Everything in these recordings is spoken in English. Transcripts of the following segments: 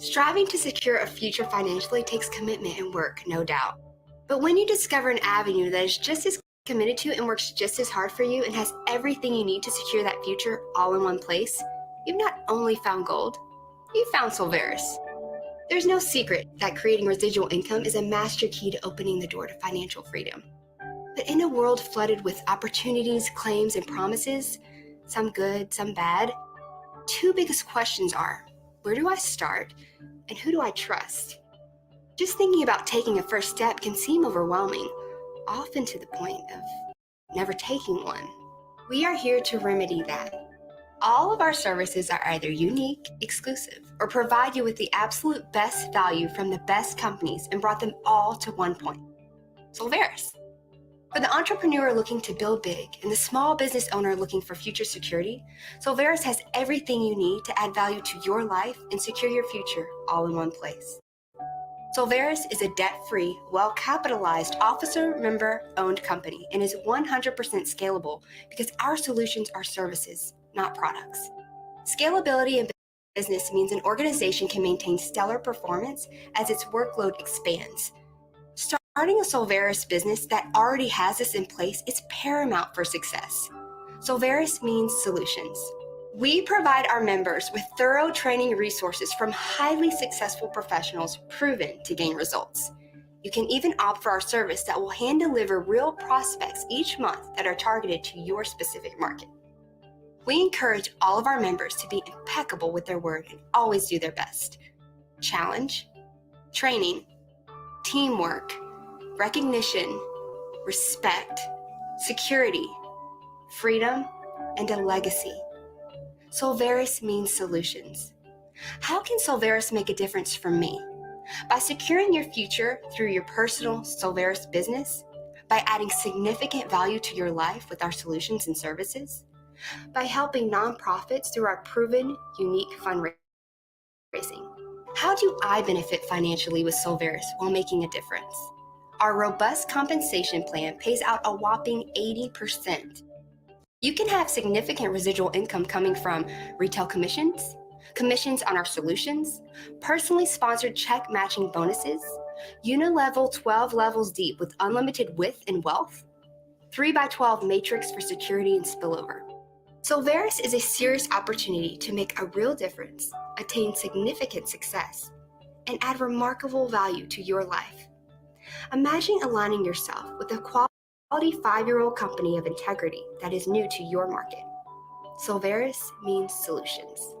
Striving to secure a future financially takes commitment and work, no doubt. But when you discover an avenue that is just as committed to and works just as hard for you and has everything you need to secure that future all in one place, you've not only found gold, you've found Solvaris. There's no secret that creating residual income is a master key to opening the door to financial freedom. But in a world flooded with opportunities, claims, and promises, some good, some bad, two biggest questions are, where do I start and who do I trust? Just thinking about taking a first step can seem overwhelming, often to the point of never taking one. We are here to remedy that. All of our services are either unique, exclusive, or provide you with the absolute best value from the best companies and brought them all to one point. Solvaris. For the entrepreneur looking to build big and the small business owner looking for future security, Solvaris has everything you need to add value to your life and secure your future all in one place. Solvaris is a debt-free, well-capitalized, officer-member-owned company and is 100% scalable because our solutions are services, not products. Scalability in business means an organization can maintain stellar performance as its workload expands. Starting a Solvaris business that already has this in place is paramount for success. Solvaris means solutions. We provide our members with thorough training resources from highly successful professionals proven to gain results. You can even opt for our service that will hand deliver real prospects each month that are targeted to your specific market. We encourage all of our members to be impeccable with their word and always do their best. Challenge, training, teamwork, recognition, respect, security, freedom, and a legacy. Solvaris means solutions. How can Solvaris make a difference for me? By securing your future through your personal Solvaris business, by adding significant value to your life with our solutions and services, by helping nonprofits through our proven, unique fundraising. How do I benefit financially with Solvaris while making a difference? Our robust compensation plan pays out a whopping 80%. You can have significant residual income coming from retail commissions, commissions on our solutions, personally sponsored check matching bonuses, unilevel 12 levels deep with unlimited width and wealth, 3x12 matrix for security and spillover. Solvaris is a serious opportunity to make a real difference, attain significant success, and add remarkable value to your life. Imagine aligning yourself with a quality 5-year-old company of integrity that is new to your market. Solvaris means solutions.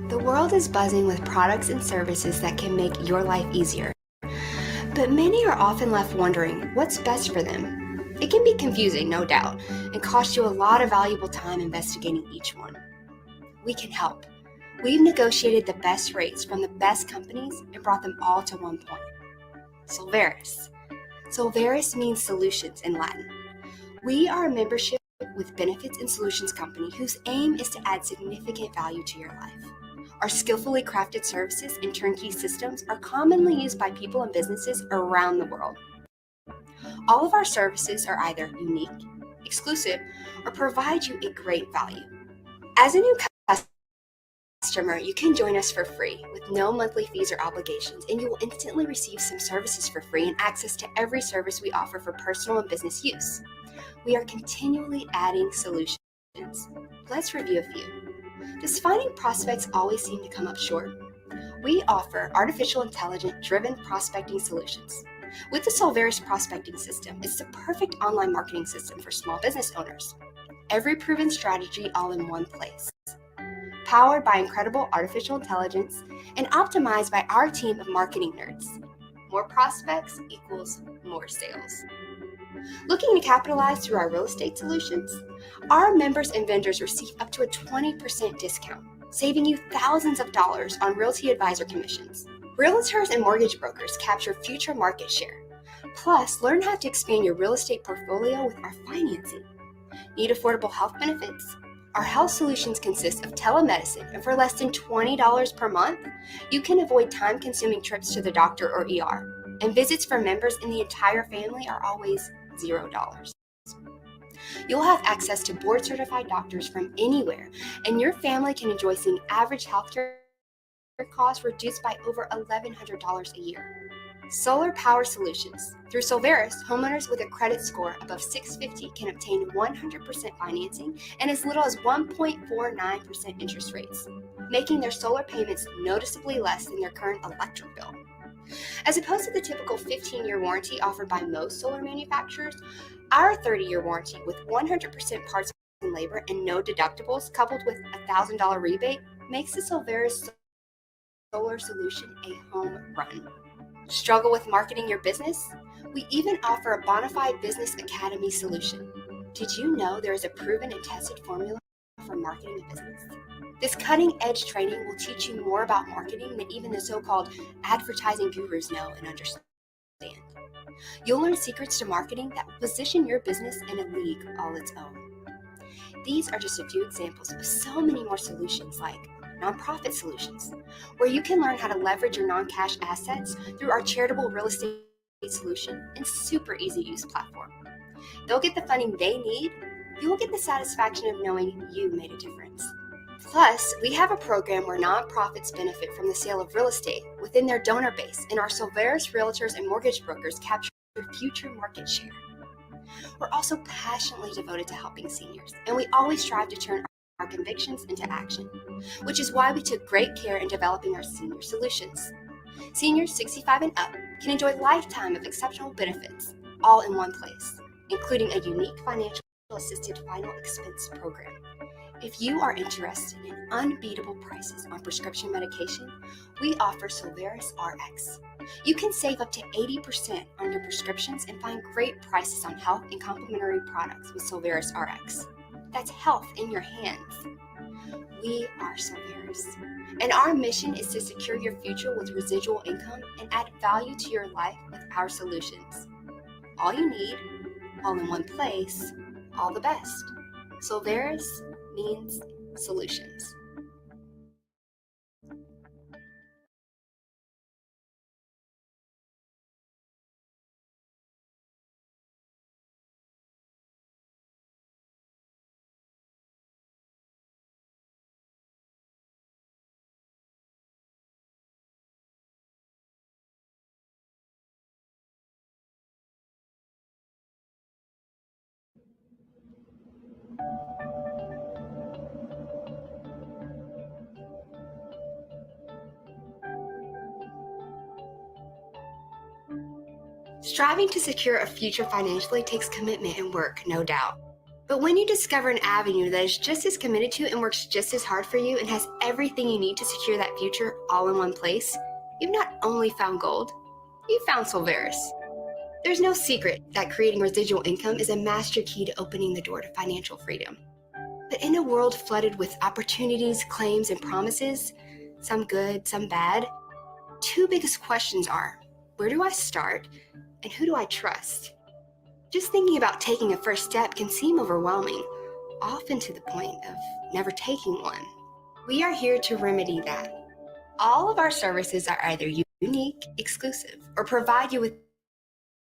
The world is buzzing with products and services that can make your life easier. But many are often left wondering what's best for them. It can be confusing, no doubt, and cost you a lot of valuable time investigating each one. We can help. We've negotiated the best rates from the best companies and brought them all to one point. Solvaris. Solvaris means solutions in Latin. We are a membership with benefits and solutions company whose aim is to add significant value to your life. Our skillfully crafted services and turnkey systems are commonly used by people and businesses around the world. All of our services are either unique, exclusive, or provide you a great value. As a new customer, you can join us for free with no monthly fees or obligations, and you will instantly receive some services for free and access to every service we offer for personal and business use. We are continually adding solutions. Let's review a few. Does finding prospects always seem to come up short? We offer artificial intelligence-driven prospecting solutions. With the Solvaris prospecting system, it's the perfect online marketing system for small business owners. Every proven strategy all in one place. Powered by incredible artificial intelligence and optimized by our team of marketing nerds. More prospects equals more sales. Looking to capitalize through our real estate solutions? Our members and vendors receive up to a 20% discount, saving you thousands of dollars on realty advisor commissions. Realtors and mortgage brokers capture future market share. Plus, learn how to expand your real estate portfolio with our financing. Need affordable health benefits? Our health solutions consist of telemedicine, and for less than $20 per month, you can avoid time-consuming trips to the doctor or ER. And visits for members in the entire family are always $0. You'll have access to board-certified doctors from anywhere, and your family can enjoy seeing average healthcare costs reduced by over $1,100 a year. Solar power solutions. Through Solveris, homeowners with a credit score above 650 can obtain 100% financing and as little as 1.49% interest rates, making their solar payments noticeably less than their current electric bill. As opposed to the typical 15-year warranty offered by most solar manufacturers, our 30-year warranty with 100% parts and labor and no deductibles, coupled with a $1,000 rebate, makes the Solveris solar solution a home run. Struggle with marketing your business? We even offer a Bonafide Business Academy solution. Did you know there is a proven and tested formula for marketing a business? This cutting-edge training will teach you more about marketing than even the so-called advertising gurus know and understand. You'll learn secrets to marketing that will position your business in a league all its own. These are just a few examples of so many more solutions like nonprofit solutions, where you can learn how to leverage your non-cash assets through our charitable real estate solution and super easy-to-use platform. They'll get the funding they need. You will get the satisfaction of knowing you made a difference. Plus, we have a program where nonprofits benefit from the sale of real estate within their donor base, and our Solveris realtors and mortgage brokers capture future market share. We're also passionately devoted to helping seniors, and we always strive to turn our convictions into action, which is why we took great care in developing our senior solutions. Seniors 65 and up can enjoy a lifetime of exceptional benefits, all in one place, including a unique financial assisted final expense program. If you are interested in unbeatable prices on prescription medication, we offer Solveris RX. You can save up to 80% on your prescriptions and find great prices on health and complementary products with Solveris RX. That's health in your hands. We are Solveris, and our mission is to secure your future with residual income and add value to your life with our solutions. All you need, all in one place, all the best. Solveris means solutions. Striving to secure a future financially takes commitment and work, no doubt. But when you discover an avenue that is just as committed to and works just as hard for you and has everything you need to secure that future all in one place, you've not only found gold, you've found Solveris. There's no secret that creating residual income is a master key to opening the door to financial freedom. But in a world flooded with opportunities, claims, and promises, some good, some bad, two biggest questions are, where do I start and who do I trust? Just thinking about taking a first step can seem overwhelming, often to the point of never taking one. We are here to remedy that. All of our services are either unique, exclusive, or provide you with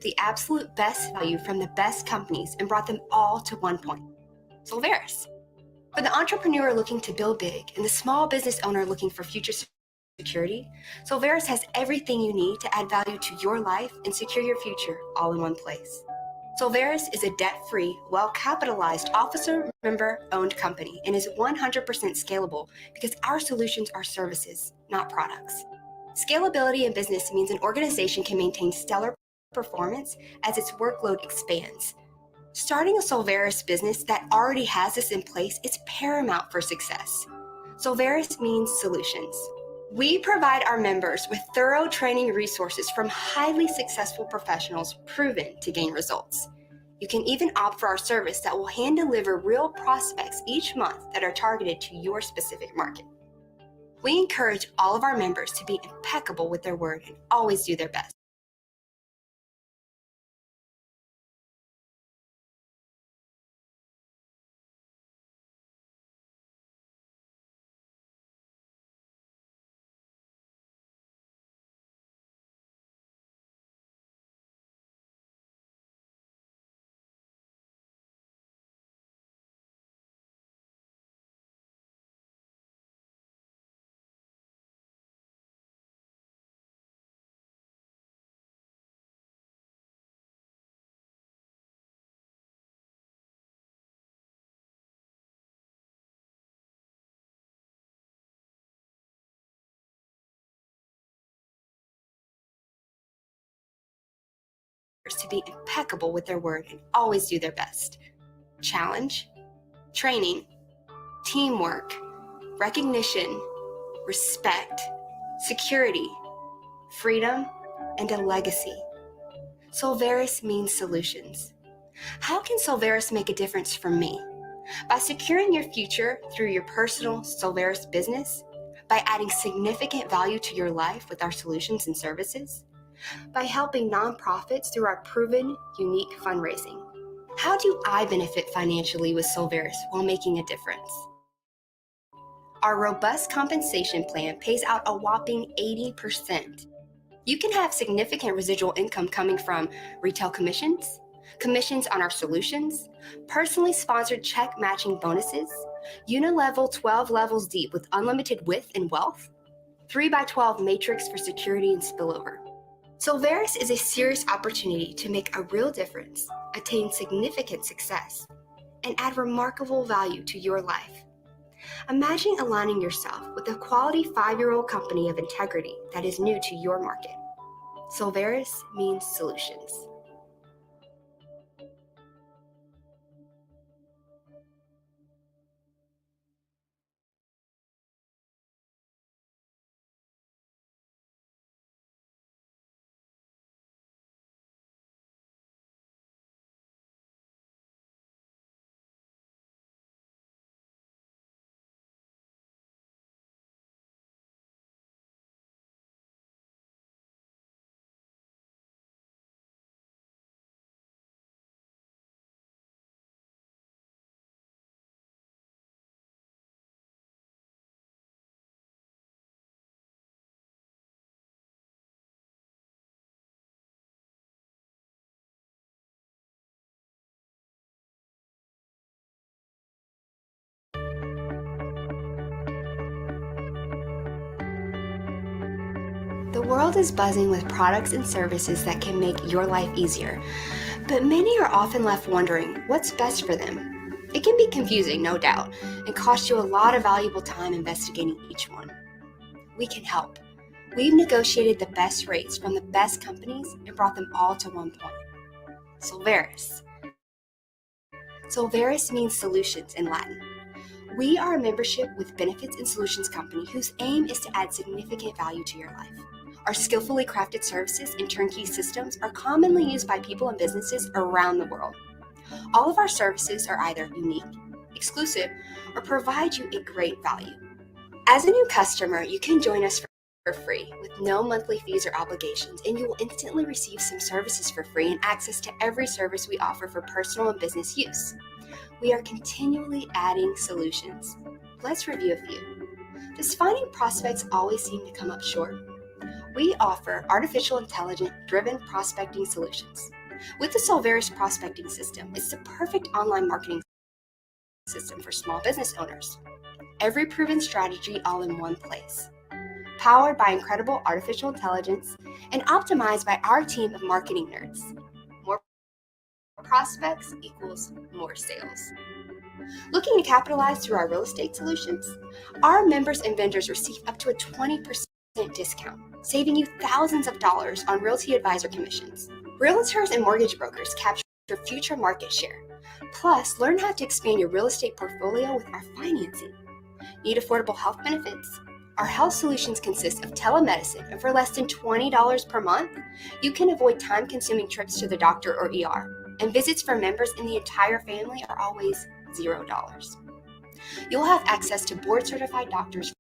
the absolute best value from the best companies and brought them all to one point. Solveris. For the entrepreneur looking to build big and the small business owner looking for future security, Solveris has everything you need to add value to your life and secure your future all in one place. Solveris is a debt-free, well-capitalized officer member-owned company and is 100% scalable because our solutions are services, not products. Scalability in business means an organization can maintain stellar performance as its workload expands. Starting a Solveris business that already has this in place is paramount for success. Solveris means solutions. We provide our members with thorough training resources from highly successful professionals proven to gain results. You can even opt for our service that will hand deliver real prospects each month that are targeted to your specific market. We encourage all of our members to be impeccable with their word and always do their best. To be impeccable with their word and always do their best. Challenge, training, teamwork, recognition, respect, security, freedom, and a legacy. Solvaris means solutions. How can Solvaris make a difference for me? By securing your future through your personal Solvaris business, by adding significant value to your life with our solutions and services, by helping nonprofits through our proven, unique fundraising. How do I benefit financially with Solvaris while making a difference? Our robust compensation plan pays out a whopping 80%. You can have significant residual income coming from retail commissions, commissions on our solutions, personally sponsored check matching bonuses, unilevel 12 levels deep with unlimited width and wealth, 3x12 matrix for security and spillover. Solvaris is a serious opportunity to make a real difference, attain significant success, and add remarkable value to your life. Imagine aligning yourself with a quality 5-year-old company of integrity that is new to your market. Solvaris means solutions. The world is buzzing with products and services that can make your life easier, but many are often left wondering what's best for them. It can be confusing, no doubt, and cost you a lot of valuable time investigating each one. We can help. We've negotiated the best rates from the best companies and brought them all to one point. Solvaris. Solvaris means solutions in Latin. We are a membership with benefits and solutions company whose aim is to add significant value to your life. Our skillfully crafted services and turnkey systems are commonly used by people and businesses around the world. All of our services are either unique, exclusive, or provide you a great value. As a new customer, you can join us for free with no monthly fees or obligations, and you will instantly receive some services for free and access to every service we offer for personal and business use. We are continually adding solutions. Let's review a few. Does finding prospects always seem to come up short? We offer artificial intelligence-driven prospecting solutions. With the Solvaris prospecting system, it's the perfect online marketing system for small business owners. Every proven strategy all in one place. Powered by incredible artificial intelligence and optimized by our team of marketing nerds. More prospects equals more sales. Looking to capitalize through our real estate solutions? Our members and vendors receive up to a 20% discount, saving you thousands of dollars on realty advisor commissions. Realtors and mortgage brokers capture future market share. Plus, learn how to expand your real estate portfolio with our financing. Need affordable health benefits? Our health solutions consist of telemedicine, and for less than $20 per month, you can avoid time-consuming trips to the doctor or ER. and visits for members in the entire family are always $0. You'll have access to board-certified doctors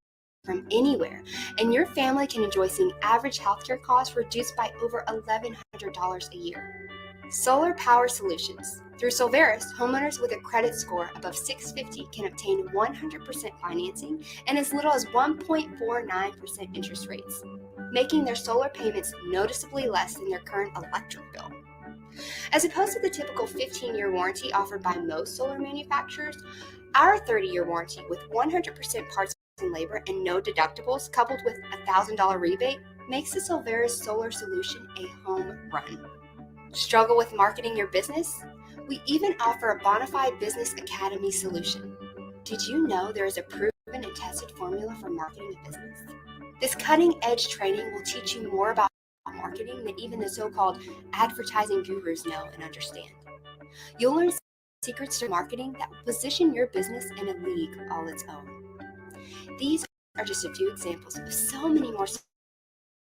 from anywhere, and your family can enjoy seeing average healthcare costs reduced by over $1,100 a year. Solar Power Solutions. Through Solveris, homeowners with a credit score above 650 can obtain 100% financing and as little as 1.49% interest rates, making their solar payments noticeably less than their current electric bill. As opposed to the typical 15-year warranty offered by most solar manufacturers, our 30-year warranty with 100% parts and labor and no deductibles coupled with a $1,000 rebate makes the Solveris solar solution a home run. Struggle with marketing your business? We even offer a Bonafide Business Academy solution. Did you know there is a proven and tested formula for marketing a business? This cutting-edge training will teach you more about marketing than even the so-called advertising gurus know and understand. You'll learn secrets to marketing that will position your business in a league all its own. These are just a few examples of so many more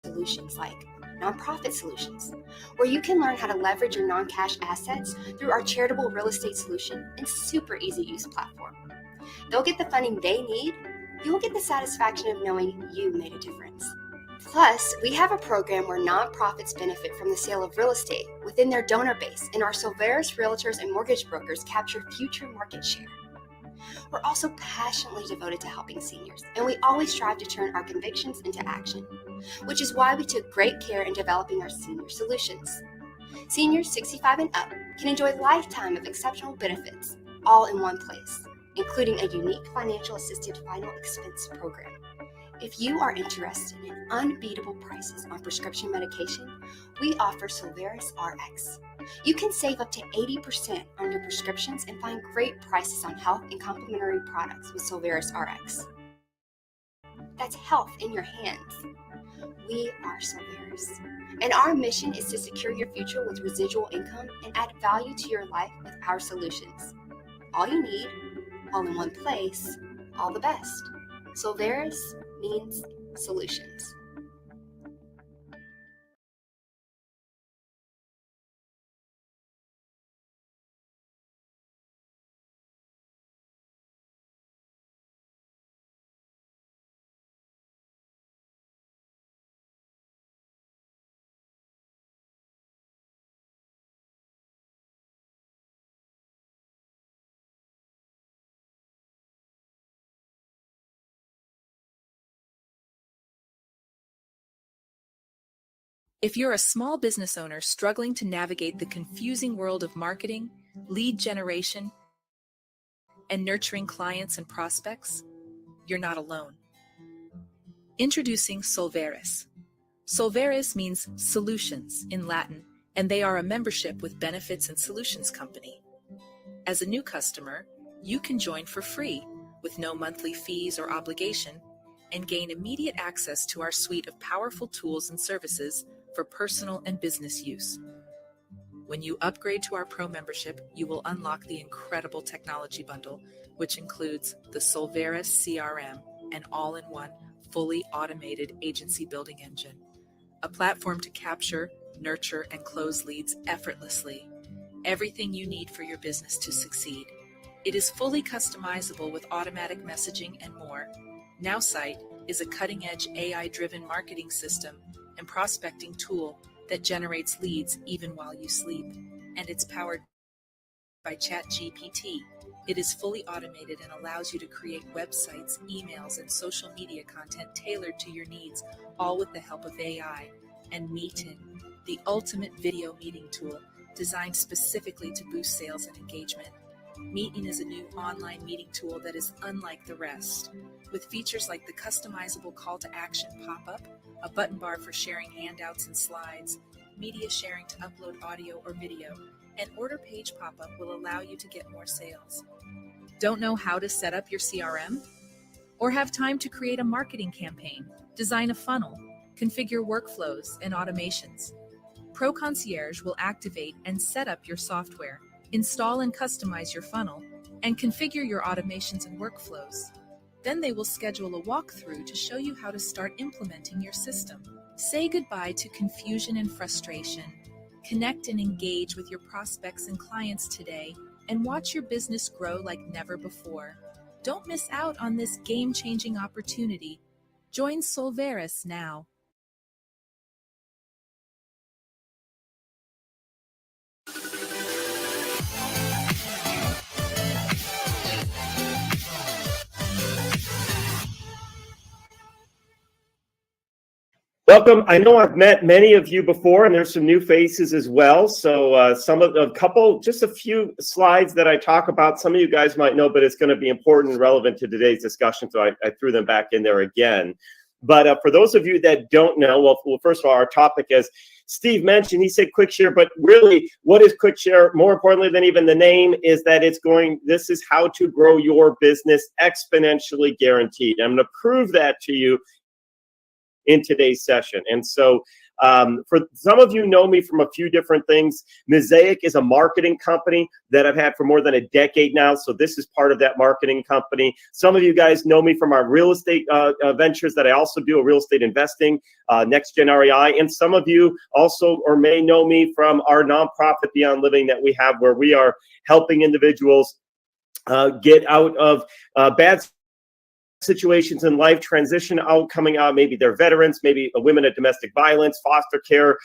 solutions like nonprofit solutions, where you can learn how to leverage your non-cash assets through our charitable real estate solution and super easy use platform. They'll get the funding they need. You'll get the satisfaction of knowing you made a difference. Plus, we have a program where nonprofits benefit from the sale of real estate within their donor base, and our Solveris realtors and mortgage brokers capture future market share. We're also passionately devoted to helping seniors, and we always strive to turn our convictions into action, which is why we took great care in developing our senior solutions. Seniors 65 and up can enjoy a lifetime of exceptional benefits, all in one place, including a unique financial assisted final expense program. If you are interested in unbeatable prices on prescription medication, we offer Solveris RX. You can save up to 80% on your prescriptions and find great prices on health and complementary products with Solveris RX. That's health in your hands. We are Solveris, and our mission is to secure your future with residual income and add value to your life with our solutions. All you need, all in one place, all the best. Solveris means solutions. If you're a small business owner struggling to navigate the confusing world of marketing, lead generation, and nurturing clients and prospects, you're not alone. Introducing Solveris. Solveris means solutions in Latin, and they are a membership with benefits and solutions company. As a new customer, you can join for free with no monthly fees or obligation and gain immediate access to our suite of powerful tools and services for personal and business use. When you upgrade to our Pro membership, you will unlock the incredible technology bundle, which includes the Solveris CRM, an all-in-one, fully automated agency building engine, a platform to capture, nurture, and close leads effortlessly. Everything you need for your business to succeed. It is fully customizable with automatic messaging and more. NowSite is a cutting-edge AI-driven marketing system and prospecting tool that generates leads even while you sleep, and it's powered by ChatGPT. It is fully automated and allows you to create websites, emails, and social media content tailored to your needs, all with the help of AI. And Meetin, the ultimate video meeting tool designed specifically to boost sales and engagement. Meetin is a new online meeting tool that is unlike the rest, with features like the customizable call to action pop-up, a button bar for sharing handouts and slides, media sharing to upload audio or video, and order page pop-up will allow you to get more sales. Don't know how to set up your CRM? Or have time to create a marketing campaign, design a funnel, configure workflows and automations? Pro Concierge will activate and set up your software, install and customize your funnel, and configure your automations and workflows. Then they will schedule a walkthrough to show you how to start implementing your system. Say goodbye to confusion and frustration. Connect and engage with your prospects and clients today and watch your business grow like never before. Don't miss out on this game-changing opportunity. Join Solveris now. Welcome. I know I've met many of you before, and there's some new faces as well. So just a few slides that I talk about. Some of you guys might know, but it's going to be important and relevant to today's discussion. So I threw them back in there again. But for those of you that don't know, well, first of all, our topic, as Steve mentioned, he said QuickShare, but really, what is QuickShare? More importantly than even the name is that this is how to grow your business exponentially guaranteed. I'm going to prove that to you in today's session. And so for some of you know me from a few different things. Mosaic is a marketing company that I've had for more than a decade now. So this is part of that marketing company. Some of you guys know me from our real estate ventures that I also do, a real estate investing, Next Gen REI. And some of you also or may know me from our nonprofit Beyond Living that we have, where we are helping individuals get out of bad situations in life, transition out, coming out, maybe they're veterans, maybe women at domestic violence, foster care,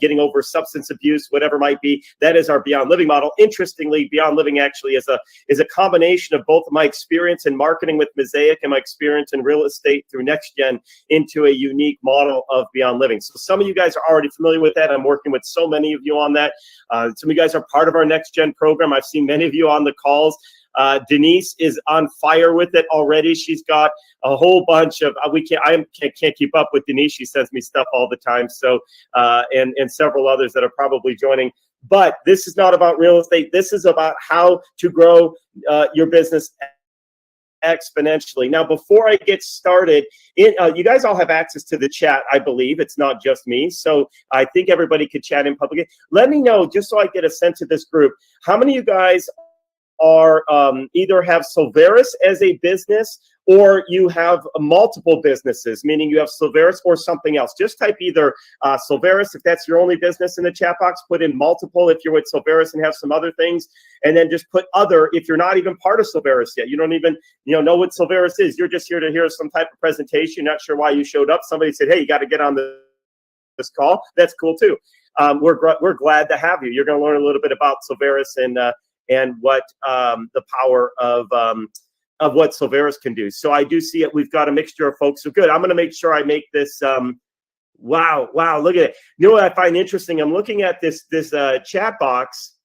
getting over substance abuse, whatever it might be. That is our Beyond Living model. Interestingly, Beyond Living actually is a combination of both my experience in marketing with Mosaic and my experience in real estate through Next Gen into a unique model of Beyond Living. So some of you guys are already familiar with that. I'm working with so many of you on that. Some of you guys are part of our Next Gen program. I've seen many of you on the calls. Denise is on fire with it already. She's got a whole bunch of I can't keep up with Denise. She sends me stuff all the time. So and several others that are probably joining. But this is not about real estate. This is about how to grow your business exponentially. Now, before I get started, you guys all have access to the chat, I believe. It's not just me. So I think everybody could chat in public. Let me know, just so I get a sense of this group, how many of you guys are either have Solveris as a business or you have multiple businesses, meaning you have Solveris or something else. Just type either Solveris if that's your only business in the chat box, put in multiple if you're with Solveris and have some other things, and then just put other if you're not even part of Solveris yet. You don't even know what Solveris is. You're just here to hear some type of presentation, not sure why you showed up. Somebody said, hey, you got to get on this call. That's cool too. We're glad to have you. You're going to learn a little bit about Solveris and what the power of what Solveris can do. So I do see it. We've got a mixture of folks. So good. I'm going to make sure I make this. Wow, look at it. You know what I find interesting? I'm looking at this chat box,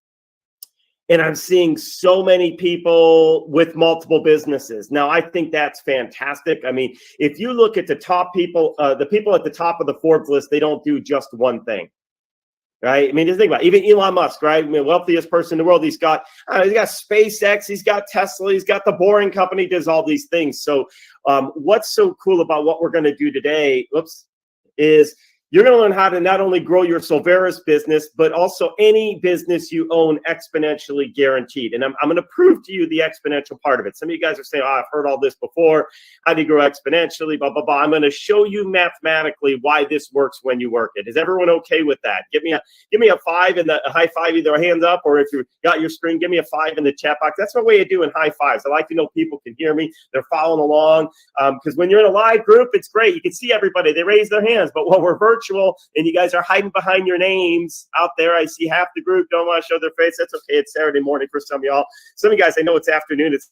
and I'm seeing so many people with multiple businesses. Now, I think that's fantastic. I mean, if you look at the top people, the people at the top of the Forbes list, they don't do just one thing. Right? I mean, just think about it. Even Elon Musk, right? I mean, wealthiest person in the world. He's got SpaceX, he's got Tesla, he's got the Boring Company, does all these things. So what's so cool about what we're going to do today, is you're going to learn how to not only grow your Solveris business, but also any business you own exponentially guaranteed. And I'm going to prove to you the exponential part of it. Some of you guys are saying, I've heard all this before. How do you grow exponentially? Blah, blah, blah. I'm going to show you mathematically why this works when you work it. Is everyone okay with that? Give me a 5 in the high five, either a hands up, or if you got your screen, give me a 5 in the chat box. That's my way of doing high fives. I like to know people can hear me. They're following along. Because when you're in a live group, it's great. You can see everybody. They raise their hands. But when we're virtual and you guys are hiding behind your names out there, I see half the group don't want to show their face. That's okay. It's Saturday morning for some of y'all. Some of you guys, I know it's afternoon. It's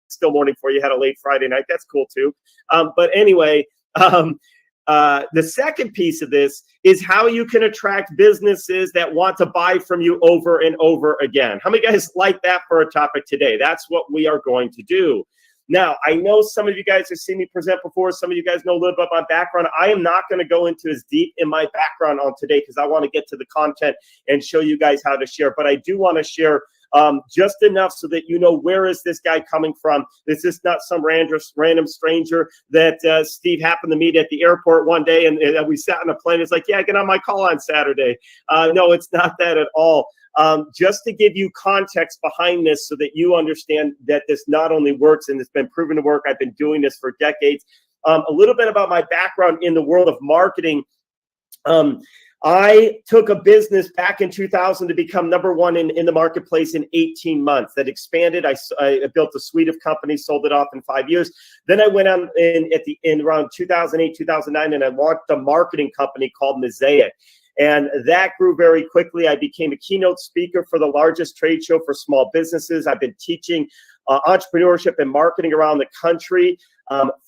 still morning for you. Had a late Friday night. That's cool too. But anyway, the second piece of this is how you can attract businesses that want to buy from you over and over again. How many guys like that for a topic today? That's what we are going to do. Now, I know some of you guys have seen me present before. Some of you guys know a little bit about my background. I am not going to go into as deep in my background on today because I want to get to the content and show you guys how to share. But I do want to share just enough so that you know, where is this guy coming from? This is not some random stranger that Steve happened to meet at the airport one day and we sat on a plane. It's like, yeah, get on my call on Saturday. No, it's not that at all. Just to give you context behind this so that you understand that this not only works and it's been proven to work. I've been doing this for decades. A little bit about my background in the world of marketing. I took a business back in 2000 to become number one in the marketplace in 18 months. That expanded. I built a suite of companies, sold it off in 5 years. Then I went on in around 2008, 2009, and I launched a marketing company called Mosaic. And that grew very quickly. I became a keynote speaker for the largest trade show for small businesses. I've been teaching entrepreneurship and marketing around the country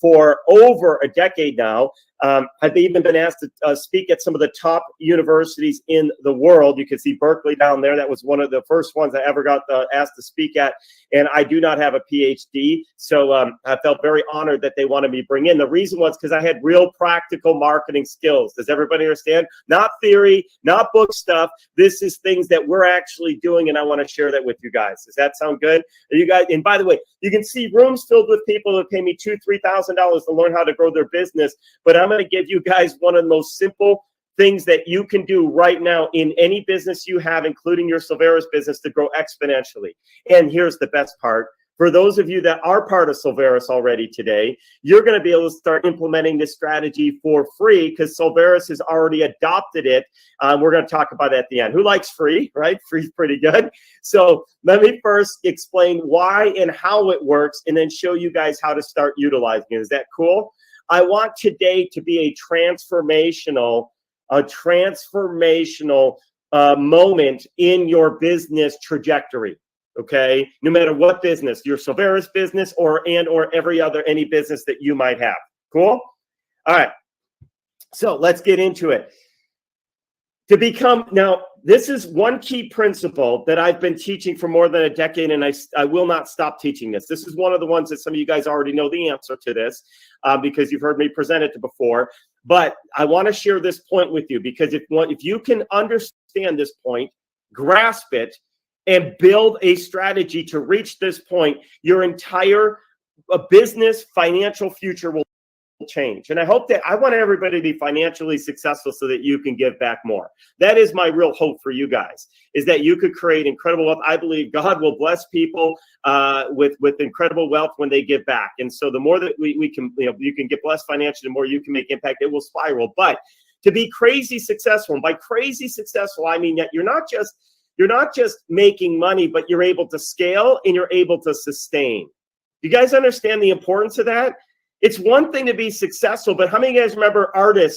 for over a decade now. I've even been asked to speak at some of the top universities in the world. You can see Berkeley down there. That was one of the first ones I ever got asked to speak at. And I do not have a PhD. So I felt very honored that they wanted me to bring in. The reason was because I had real practical marketing skills. Does everybody understand? Not theory, not book stuff. This is things that we're actually doing, and I want to share that with you guys. Does that sound good? You guys, and by the way, you can see rooms filled with people that pay me $2,000-$3,000 to learn how to grow their business. But I'm going to give you guys one of the most simple things that you can do right now in any business you have, including your Silveris business, to grow exponentially. And here's the best part. For those of you that are part of Silveris already today, you're going to be able to start implementing this strategy for free because Silveris has already adopted it. We're going to talk about it at the end. Who likes free, right? Free's pretty good. So let me first explain why and how it works and then show you guys how to start utilizing it. Is that cool? I want today to be a transformational moment in your business trajectory. Okay, no matter what business, your Silveris business or any business that you might have. Cool? All right. So let's get into it. Now, this is one key principle that I've been teaching for more than a decade, and I will not stop teaching this. This is one of the ones that some of you guys already know the answer to this because you've heard me present it before. But I want to share this point with you because if you can understand this point, grasp it, and build a strategy to reach this point, your entire business financial future will change. And I want everybody to be financially successful so that you can give back more. That is my real hope for you guys, is that you could create incredible wealth. I believe God will bless people with incredible wealth when they give back. And so the more that we can, you can get blessed financially, the more you can make impact, it will spiral. But to be crazy successful, and by crazy successful, I mean that you're not just making money, but you're able to scale and you're able to sustain. You guys understand the importance of that? It's one thing to be successful, but how many of you guys remember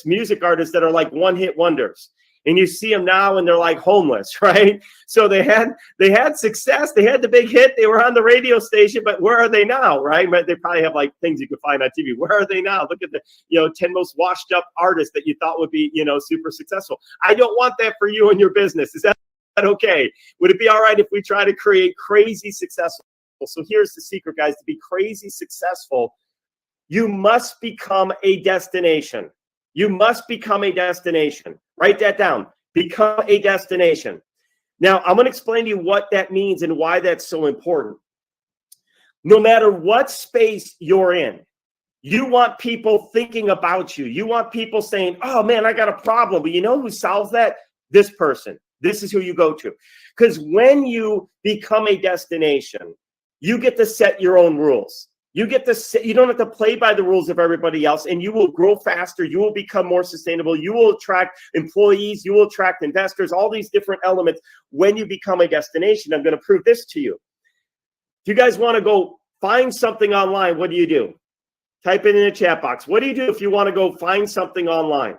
music artists that are like one-hit wonders? And you see them now and they're like homeless, right? So they had success, they had the big hit, they were on the radio station, but where are they now, right? They probably have like things you could find on TV. Where are they now? Look at the 10 most washed up artists that you thought would be, super successful. I don't want that for you and your business. Is that okay? Would it be all right if we try to create crazy successful? So here's the secret, guys. To be crazy successful, you must become a destination. You must become a destination. Write that down. Become a destination. Now, I'm going to explain to you what that means and why that's so important. No matter what space you're in, you want people thinking about you. You want people saying, oh, man, I got a problem. But you know who solves that? This person. This is who you go to. Because when you become a destination, you get to set your own rules. You don't have to play by the rules of everybody else, and you will grow faster. You will become more sustainable. You will attract employees. You will attract investors, all these different elements when you become a destination. I'm going to prove this to you. If you guys want to go find something online, what do? Type it in the chat box. What do you do if you want to go find something online?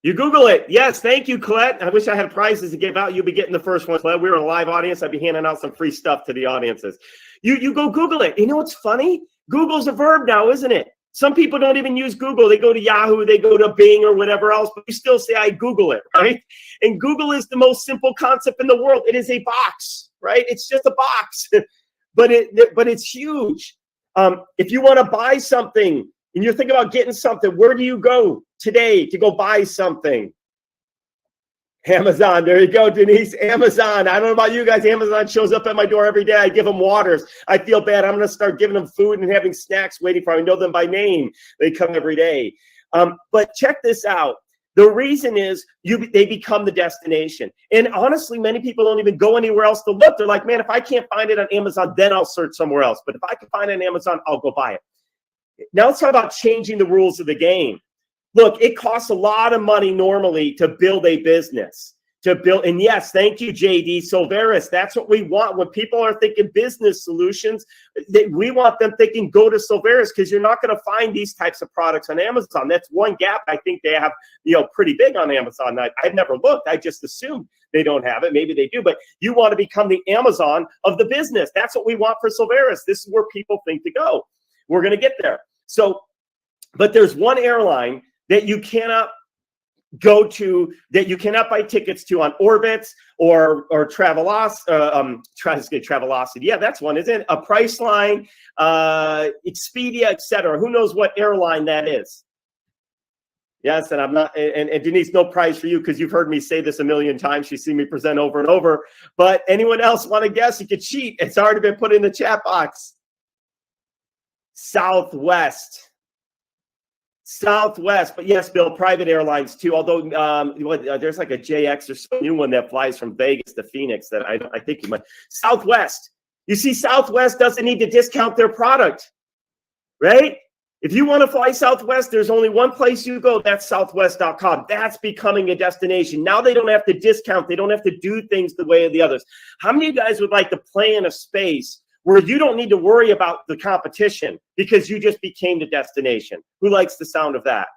You Google it. Yes, thank you, Colette. I wish I had prizes to give out. You'll be getting the first one, Colette. We were a live audience. I'd be handing out some free stuff to the audiences. You go Google it. You know what's funny? Google's a verb now, isn't it? Some people don't even use Google. They go to Yahoo, they go to Bing or whatever else, but you still say, I Google it, right? And Google is the most simple concept in the world. It is a box, right? It's just a box, but it's huge. If you want to buy something, and you're thinking about getting something, where do you go today to go buy something? Amazon. There you go, Denise. Amazon. I don't know about you guys. Amazon shows up at my door every day. I give them waters. I feel bad. I'm going to start giving them food and having snacks waiting for them. I know them by name. They come every day. But check this out. The reason is they become the destination. And honestly, many people don't even go anywhere else to look. They're like, man, if I can't find it on Amazon, then I'll search somewhere else. But if I can find it on Amazon, I'll go buy it. Now let's talk about changing the rules of the game. Look, it costs a lot of money normally to build a business. And yes, thank you, JD. Solveris, that's what we want. When people are thinking business solutions, we want them thinking go to Solveris, because you're not going to find these types of products on Amazon. That's one gap I think they have, pretty big on Amazon. I've never looked. I just assumed they don't have it. Maybe they do, but you want to become the Amazon of the business. That's what we want for Solveris. This is where people think to go. We're going to get there. So, but there's one airline that you cannot go to, that you cannot buy tickets to on Orbitz or Travelocity. Yeah, that's one, isn't it? A Priceline, Expedia, etc. Who knows what airline that is? Yes, and I'm not, and Denise, no prize for you because you've heard me say this a million times. She's seen me present over and over. But anyone else want to guess? You could cheat. It's already been put in the chat box. Southwest, but yes, Bill, private airlines too. Although there's like a JX or some new one that flies from Vegas to Phoenix that I think you might. Southwest. You see, Southwest doesn't need to discount their product, right? If you want to fly Southwest, there's only one place you go. That's Southwest.com. That's becoming a destination. Now they don't have to discount. They don't have to do things the way of the others. How many of you guys would like to play in a space where you don't need to worry about the competition because you just became the destination? Who likes the sound of that?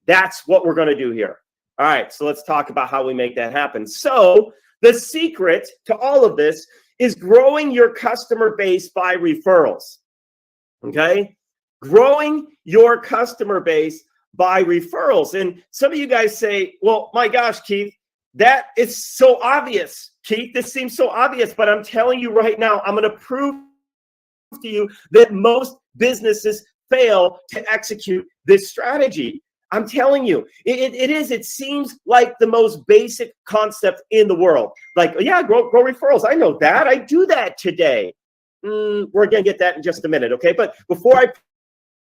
That's what we're going to do here. All right, so let's talk about how we make that happen. So the secret to all of this is growing your customer base by referrals, okay? Growing your customer base by referrals. And some of you guys say, well, my gosh, Keith, that is so obvious. Keith, this seems so obvious, but I'm telling you right now, I'm going to prove to you that most businesses fail to execute this strategy. I'm telling you, it seems like the most basic concept in the world. Like, yeah, grow referrals. I know that. I do that today. We're going to get that in just a minute, okay? But before I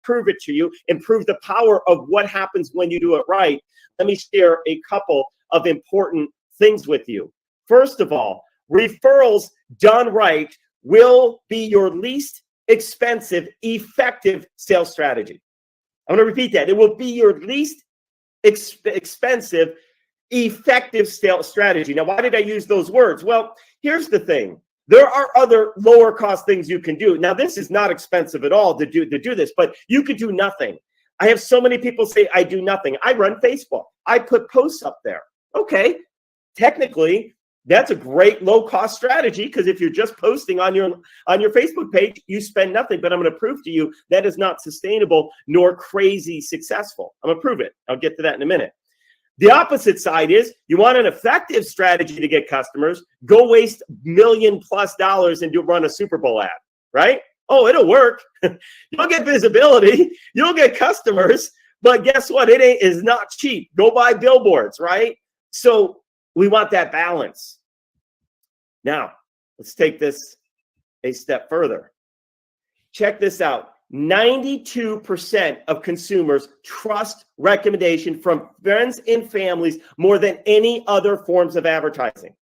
prove it to you and prove the power of what happens when you do it right, let me share a couple of important things with you. First of all, referrals done right will be your least expensive, effective sales strategy. I'm going to repeat that. It will be your least expensive, effective sales strategy. Now, why did I use those words? Well, here's the thing. There are other lower cost things you can do. Now, this is not expensive at all to do this, but you could do nothing. I have so many people say, I do nothing. I run Facebook. I put posts up there. Okay, technically, that's a great low-cost strategy because if you're just posting on your Facebook page, you spend nothing. But I'm going to prove to you that is not sustainable nor crazy successful. I'm going to prove it. I'll get to that in a minute. The opposite side is you want an effective strategy to get customers, go waste $1 million+ and run a Super Bowl ad, right? Oh, it'll work. You'll get visibility. You'll get customers. But guess what? It is not cheap. Go buy billboards, right? So we want that balance. Now, let's take this a step further. Check this out. 92% of consumers trust recommendation from friends and families more than any other forms of advertising.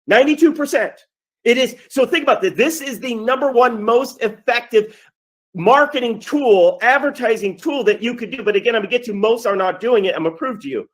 92%. It is. So think about this. This is the number one most effective marketing tool, advertising tool that you could do. But again, I'm going to get to most are not doing it. I'm going to prove to you.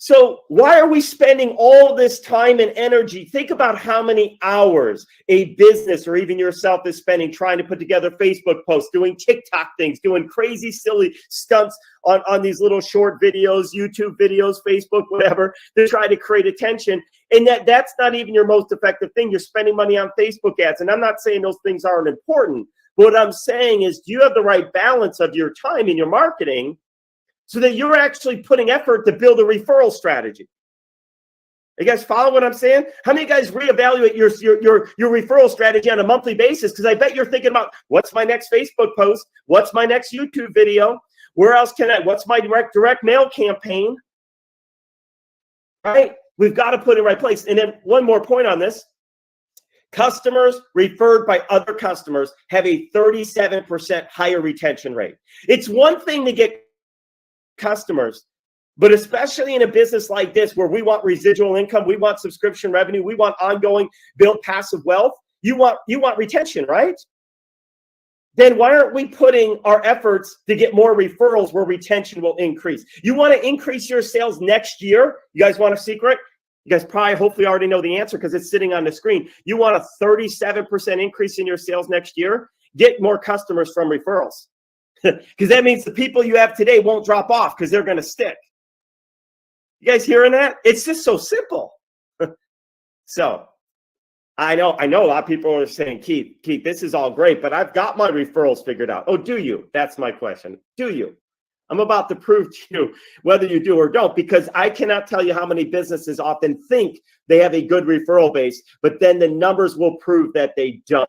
So why are we spending all this time and energy? Think about how many hours a business or even yourself is spending trying to put together Facebook posts, doing TikTok things, doing crazy, silly stunts on these little short videos, YouTube videos, Facebook, whatever, to try to create attention. And that's not even your most effective thing. You're spending money on Facebook ads. And I'm not saying those things aren't important. What I'm saying is, do you have the right balance of your time in your marketing so that you're actually putting effort to build a referral strategy? You guys follow what I'm saying? How many of you guys reevaluate your referral strategy on a monthly basis? Because I bet you're thinking about, what's my next Facebook post? What's my next YouTube video? Where else can what's my direct mail campaign? Right? We've got to put it in the right place. And then one more point on this. Customers referred by other customers have a 37% higher retention rate. It's one thing to get customers, but especially in a business like this where we want residual income, we want subscription revenue, we want ongoing build passive wealth, you want retention, right? then why aren't we putting our efforts to get more referrals where retention will increase? You want to increase your sales next year? You guys want a secret? You guys probably hopefully already know the answer because it's sitting on the screen. You want a 37% increase in your sales next year? Get more customers from referrals. Because that means the people you have today won't drop off because they're going to stick. You guys hearing that? It's just so simple. So I know a lot of people are saying, Keith, this is all great, but I've got my referrals figured out. Oh, do you? That's my question. Do you? I'm about to prove to you whether you do or don't, because I cannot tell you how many businesses often think they have a good referral base, but then the numbers will prove that they don't.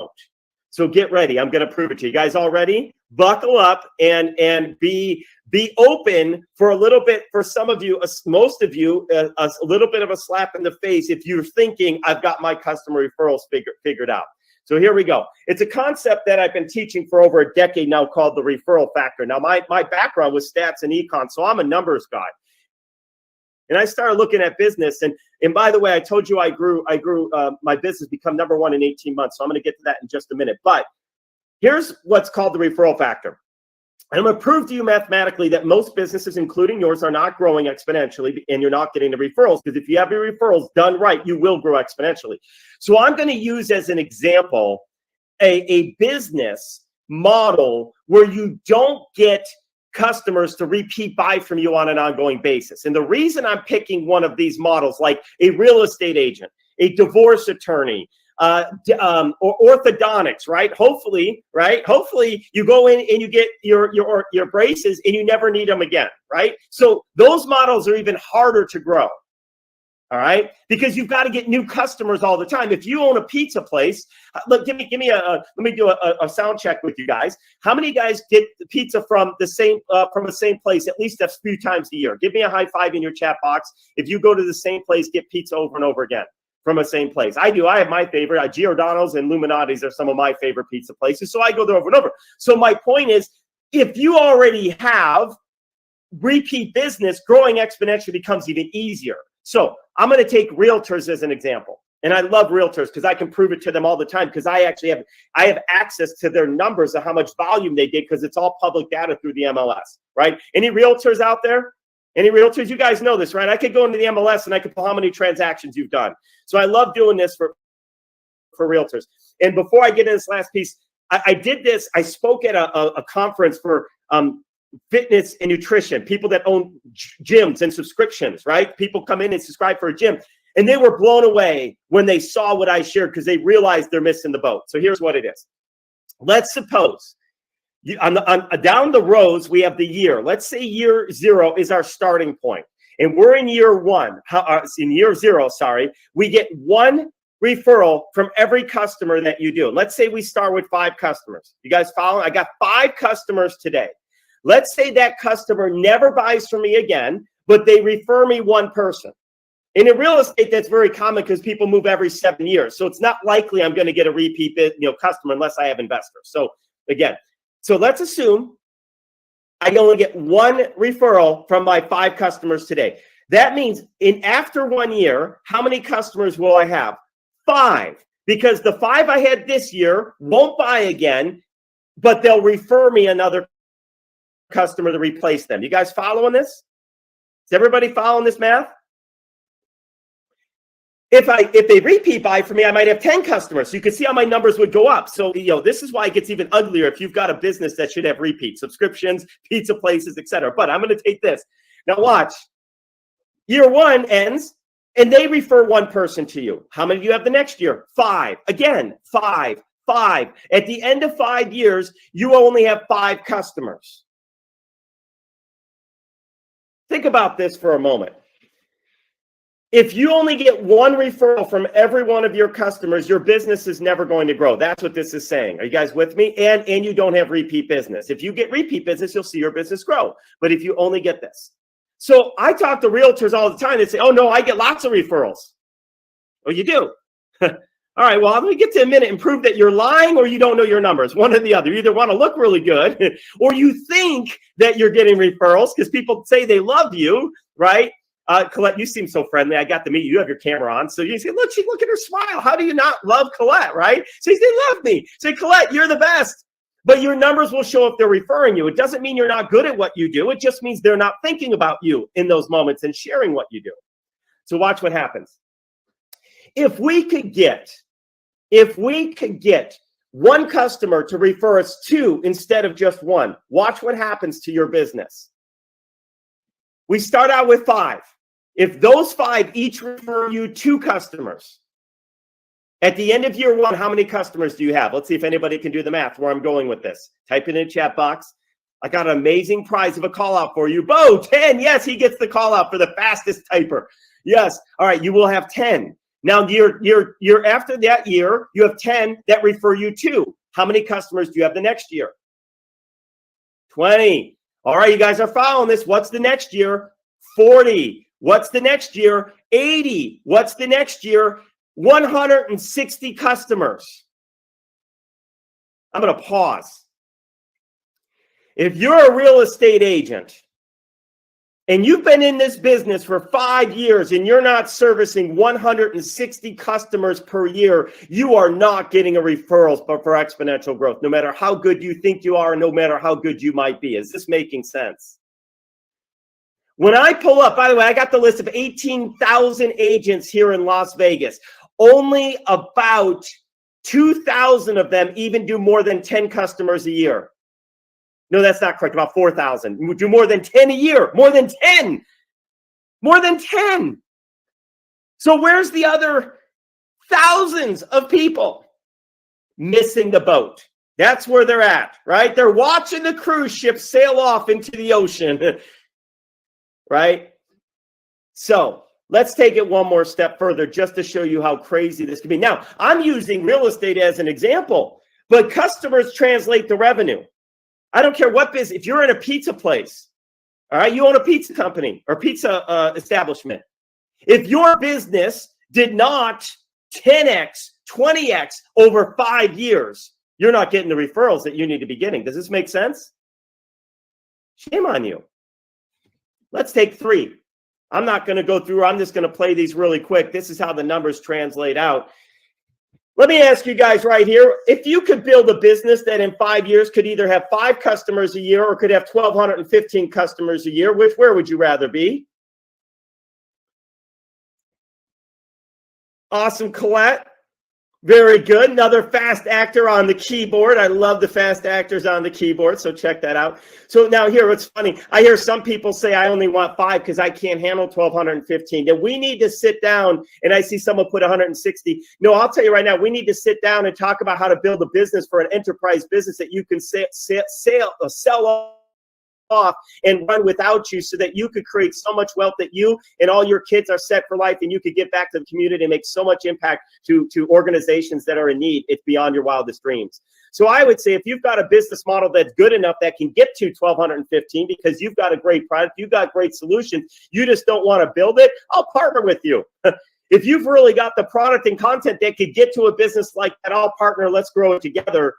So get ready. I'm going to prove it to you. You guys all ready? Buckle up and be open for a little bit. For some of you, most of you, a little bit of a slap in the face if you're thinking I've got my customer referrals figured out. So here we go. It's a concept that I've been teaching for over a decade now called the referral factor. Now, my background was stats and econ, so I'm a numbers guy. And I started looking at business. And by the way, I told you I grew my business become number one in 18 months. So I'm going to get to that in just a minute. But here's what's called the referral factor. And I'm going to prove to you mathematically that most businesses, including yours, are not growing exponentially, and you're not getting the referrals. Because if you have your referrals done right, you will grow exponentially. So I'm going to use as an example a business model where you don't get customers to repeat buy from you on an ongoing basis. And the reason I'm picking one of these models, like a real estate agent, a divorce attorney, or orthodontics, right? Hopefully you go in and you get your braces and you never need them again, right? So those models are even harder to grow. All right, because you've got to get new customers all the time. If you own a pizza place, look, let me do a sound check with you guys. How many guys get the pizza from the same place at least a few times a year? Give me a high five in your chat box if you go to the same place, get pizza over and over again from the same place. I do. I have my favorite. Giordano's and Illuminati's are some of my favorite pizza places, so I go there over and over. So my point is, if you already have repeat business, growing exponentially becomes even easier. So I'm going to take realtors as an example. And I love realtors because I can prove it to them all the time because I have access to their numbers of how much volume they did because it's all public data through the MLS, right? Any realtors out there? Any realtors? You guys know this, right? I could go into the MLS and I could pull how many transactions you've done. So I love doing this for realtors. And before I get into this last piece, I did this. I spoke at a conference for fitness and nutrition, people that own gyms and subscriptions, right? People come in and subscribe for a gym. And they were blown away when they saw what I shared because they realized they're missing the boat. So here's what it is. Let's suppose down the rows, we have the year. Let's say year 0 is our starting point. And we're in year 1. In year 0, we get 1 referral from every customer that you do. Let's say we start with 5 customers. You guys follow? I got 5 customers today. Let's say that customer never buys from me again, but they refer me 1 person. And in real estate, that's very common because people move every 7 years. So it's not likely I'm going to get a repeat customer unless I have investors. So again, let's assume I only get 1 referral from my 5 customers today. That means after 1 year, how many customers will I have? 5. Because the 5 I had this year won't buy again, but they'll refer me another customer to replace them. You guys following this? Is everybody following this math? If they repeat buy for me, I might have 10 customers. So you can see how my numbers would go up. So, this is why it gets even uglier if you've got a business that should have repeat subscriptions, pizza places, etc. But I'm going to take this. Now watch. Year 1 ends and they refer 1 person to you. How many do you have the next year? 5. Again, 5. At the end of 5 years, you only have 5 customers. Think about this for a moment. If you only get 1 referral from every one of your customers, your business is never going to grow. That's what this is saying. Are you guys with me? And you don't have repeat business. If you get repeat business, you'll see your business grow. But if you only get this. So I talk to realtors all the time. They say, oh, no, I get lots of referrals. Oh, you do? All right, well, let me get to a minute and prove that you're lying or you don't know your numbers. One or the other. You either want to look really good or you think that you're getting referrals because people say they love you, right? Colette, you seem so friendly. I got to meet you. You have your camera on. So you say, look at her smile. How do you not love Colette, right? So you say, love me. Say, Colette, you're the best. But your numbers will show if they're referring you. It doesn't mean you're not good at what you do. It just means they're not thinking about you in those moments and sharing what you do. So watch what happens. If we could get one customer to refer us two instead of just one, watch what happens to your business. We start out with 5. If those 5 each refer you 2 customers, at the end of year 1, how many customers do you have? Let's see if anybody can do the math where I'm going with this. Type it in the chat box. I got an amazing prize of a call out for you. Bo, 10. Yes, he gets the call out for the fastest typer. Yes. All right, you will have 10. Now, you're after that year, you have 10 that refer you 2. How many customers do you have the next year? 20. All right, you guys are following this. What's the next year? 40. What's the next year? 80. What's the next year? 160 customers. I'm going to pause. If you're a real estate agent and you've been in this business for 5 years and you're not servicing 160 customers per year, you are not getting a referrals for exponential growth, no matter how good you think you are, no matter how good you might be. Is this making sense? When I pull up, by the way, I got the list of 18,000 agents here in Las Vegas. Only about 2,000 of them even do more than 10 customers a year. No, that's not correct. About 4,000. We do more than 10 a year. More than 10. More than 10. So where's the other thousands of people? Missing the boat. That's where they're at, right? They're watching the cruise ship sail off into the ocean, right? So let's take it one more step further just to show you how crazy this can be. Now, I'm using real estate as an example, but customers translate the revenue. I don't care what business. If you're in a pizza place, all right, you own a pizza company or pizza establishment. If your business did not 10x, 20x over 5 years, you're not getting the referrals that you need to be getting. Does this make sense? Shame on you. Let's take 3. I'm not going to go through. I'm just going to play these really quick. This is how the numbers translate out. Let me ask you guys right here, if you could build a business that in 5 years could either have 5 customers a year or could have 1,215 customers a year, where would you rather be? Awesome, Colette. Very good. Another fast actor on the keyboard. I love the fast actors on the keyboard, so check that out. So now here, what's funny, I hear some people say I only want 5 because I can't handle 1,215. Then we need to sit down, and I see someone put 160. No, I'll tell you right now, we need to sit down and talk about how to build a business for an enterprise business that you can sell off and run without you so that you could create so much wealth that you and all your kids are set for life and you could get back to the community and make so much impact to organizations that are in need. It's beyond your wildest dreams. So I would say if you've got a business model that's good enough that can get to 1,215 because you've got a great product, you've got great solutions, you just don't want to build it, I'll partner with you. If you've really got the product and content that could get to a business like that, I'll partner. Let's grow it together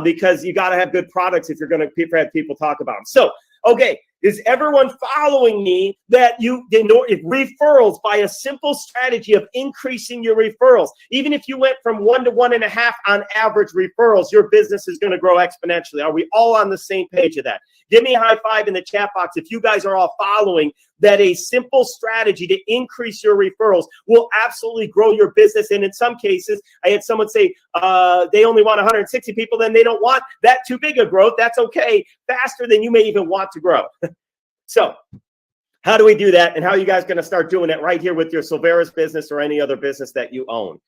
because you got to have good products if you're going to have people talk about them. So, okay, is everyone following me that referrals by a simple strategy of increasing your referrals? Even if you went from 1 to 1.5 on average referrals, your business is going to grow exponentially. Are we all on the same page of that? Give me a high five in the chat box if you guys are all following that a simple strategy to increase your referrals will absolutely grow your business. And in some cases, I had someone say they only want 160 people, then they don't want that too big a growth. That's okay. Faster than you may even want to grow. So how do we do that? And how are you guys going to start doing it right here with your Silveris business or any other business that you own?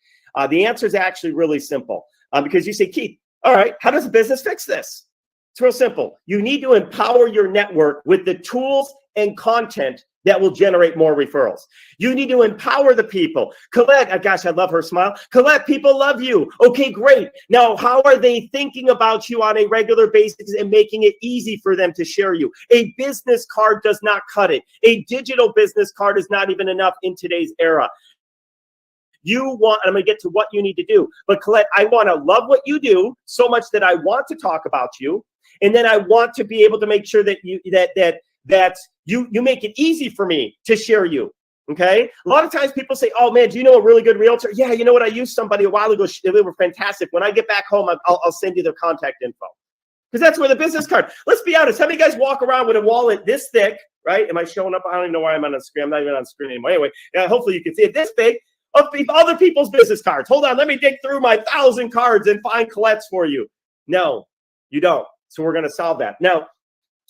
The answer is actually really simple because you say, Keith, all right, how does a business fix this? It's real simple. You need to empower your network with the tools and content that will generate more referrals. You need to empower the people. Colette, gosh, I love her smile. Colette, people love you. Okay, great. Now, how are they thinking about you on a regular basis and making it easy for them to share you? A business card does not cut it. A digital business card is not even enough in today's era. I'm going to get to what you need to do. But Colette, I want to love what you do so much that I want to talk about you. And then I want to be able to make sure that you make it easy for me to share you. Okay. A lot of times people say, oh man, do you know a really good realtor? Yeah. You know what? I used somebody a while ago. They were fantastic. When I get back home, I'll send you their contact info. because that's where the business card. Let's be honest. How many guys walk around with a wallet this thick, right? Am I showing up? I don't even know why I'm on the screen. I'm not even on the screen anymore. Anyway, hopefully you can see it this big of other people's business cards. Hold on. Let me dig through my 1,000 cards and find Colette's for you. No, you don't. So we're going to solve that. Now,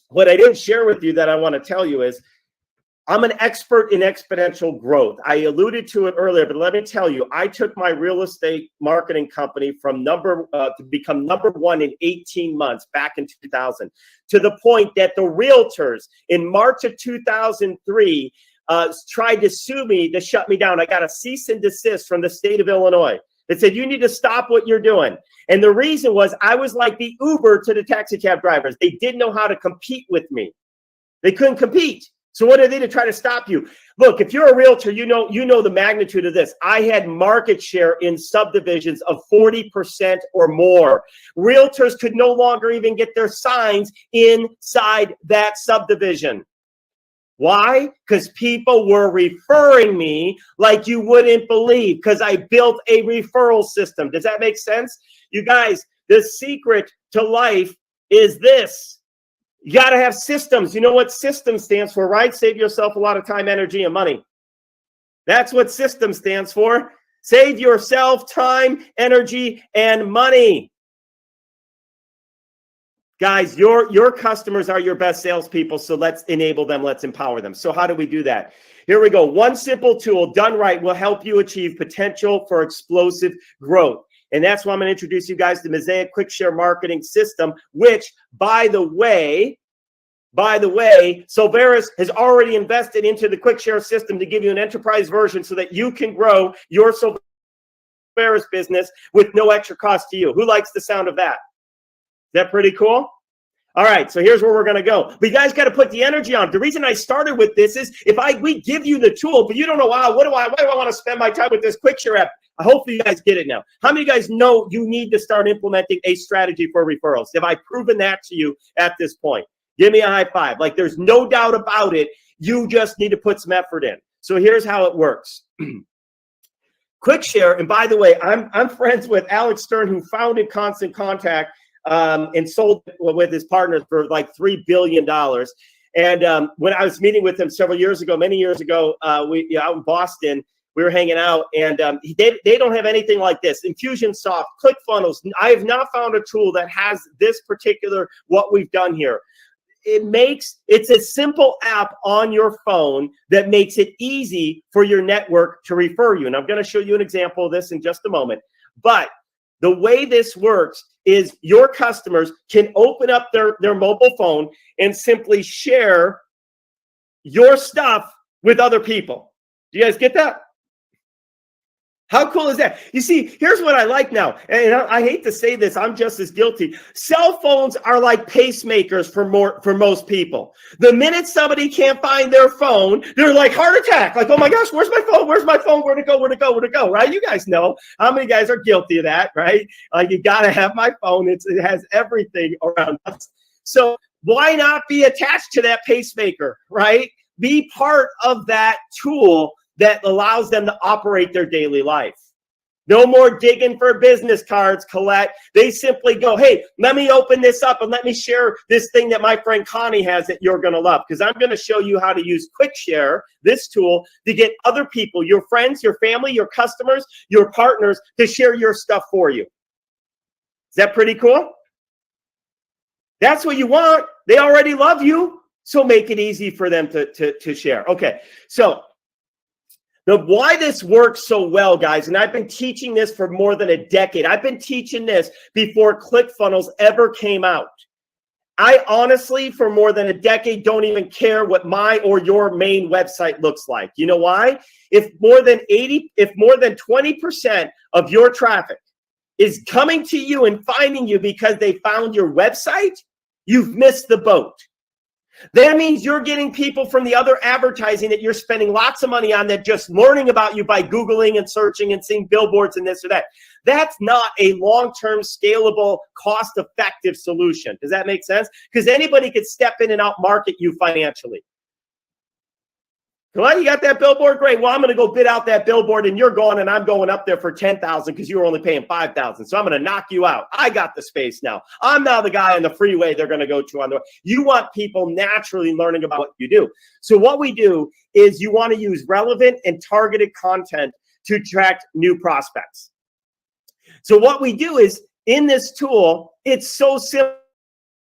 what I didn't share with you that I want to tell you is I'm an expert in exponential growth. I alluded to it earlier, but let me tell you, I took my real estate marketing company from to become number one in 18 months back in 2000, to the point that the realtors in March of 2003 tried to sue me to shut me down. I got a cease and desist from the state of Illinois. It said, you need to stop what you're doing. And the reason was I was like the Uber to the taxi cab drivers. They didn't know how to compete with me. They couldn't compete. So what did they do to try to stop you? Look, if you're a realtor, you know the magnitude of this. I had market share in subdivisions of 40% or more. Realtors could no longer even get their signs inside that subdivision. Why? Because people were referring me like you wouldn't believe, because I built a referral system. Does that make sense? You guys, the secret to life is this. You got to have systems. You know what system stands for, right? Save yourself a lot of time, energy, and money. That's what system stands for. Save yourself time, energy, and money. Guys, your customers are your best salespeople, so let's enable them. Let's empower them. So how do we do that? Here we go. One simple tool done right will help you achieve potential for explosive growth. And that's why I'm going to introduce you guys to Mosaic Quick Share Marketing System, which, by the way, Solveris has already invested into the Quick Share system to give you an enterprise version so that you can grow your Solveris business with no extra cost to you. Who likes the sound of that? Is that pretty cool? All right, so here's where we're going to go. But you guys got to put the energy on. The reason I started with this is we give you the tool, but you don't know, wow, why do I want to spend my time with this Quick Share app? I hope you guys get it now. How many of you guys know you need to start implementing a strategy for referrals? Have I proven that to you at this point? Give me a high five. Like, there's no doubt about it. You just need to put some effort in. So here's how it works. Quick Share, and by the way, I'm friends with Alex Stern, who founded Constant Contact and sold with his partners for like $3 billion. And when I was meeting with him many years ago, out in Boston, we were hanging out, and they don't have anything like this. Infusionsoft, ClickFunnels. I have not found a tool that has this particular, what we've done here. It's a simple app on your phone that makes it easy for your network to refer you. And I'm going to show you an example of this in just a moment. But the way this works is your customers can open up their mobile phone and simply share your stuff with other people. Do you guys get that? How cool is that? You see, here's what I like now. And I hate to say this, I'm just as guilty. Cell phones are like pacemakers for most people. The minute somebody can't find their phone, they're like heart attack. Like, oh my gosh, where's my phone? Where's my phone? Where to go? Right? You guys know how many guys are guilty of that, right? Like, you got to have my phone. It has everything around us. So why not be attached to that pacemaker, right? Be part of that tool that allows them to operate their daily life. No more digging for business cards, Colette. They simply go, hey, let me open this up and let me share this thing that my friend Connie has that you're going to love. Because I'm going to show you how to use Quick Share, this tool, to get other people, your friends, your family, your customers, your partners, to share your stuff for you. Is that pretty cool? That's what you want. They already love you. So make it easy for them to share. Okay, so now, why this works so well, guys, and I've been teaching this for more than a decade. I've been teaching this before ClickFunnels ever came out. I honestly, for more than a decade, don't even care what my or your main website looks like. You know why? If more than 20% of your traffic is coming to you and finding you because they found your website, you've missed the boat. That means you're getting people from the other advertising that you're spending lots of money on that just learning about you by Googling and searching and seeing billboards and this or that. That's not a long-term, scalable, cost-effective solution. Does that make sense? Because anybody could step in and out-market you financially. Well, you got that billboard? Great. Well, I'm going to go bid out that billboard and you're going and I'm going up there for 10,000 because you were only paying 5,000. So I'm going to knock you out. I got the space now. I'm now the guy on the freeway they're going to go to on the. You want people naturally learning about what you do. So what we do is you want to use relevant and targeted content to attract new prospects. So what we do is in this tool, it's so simple.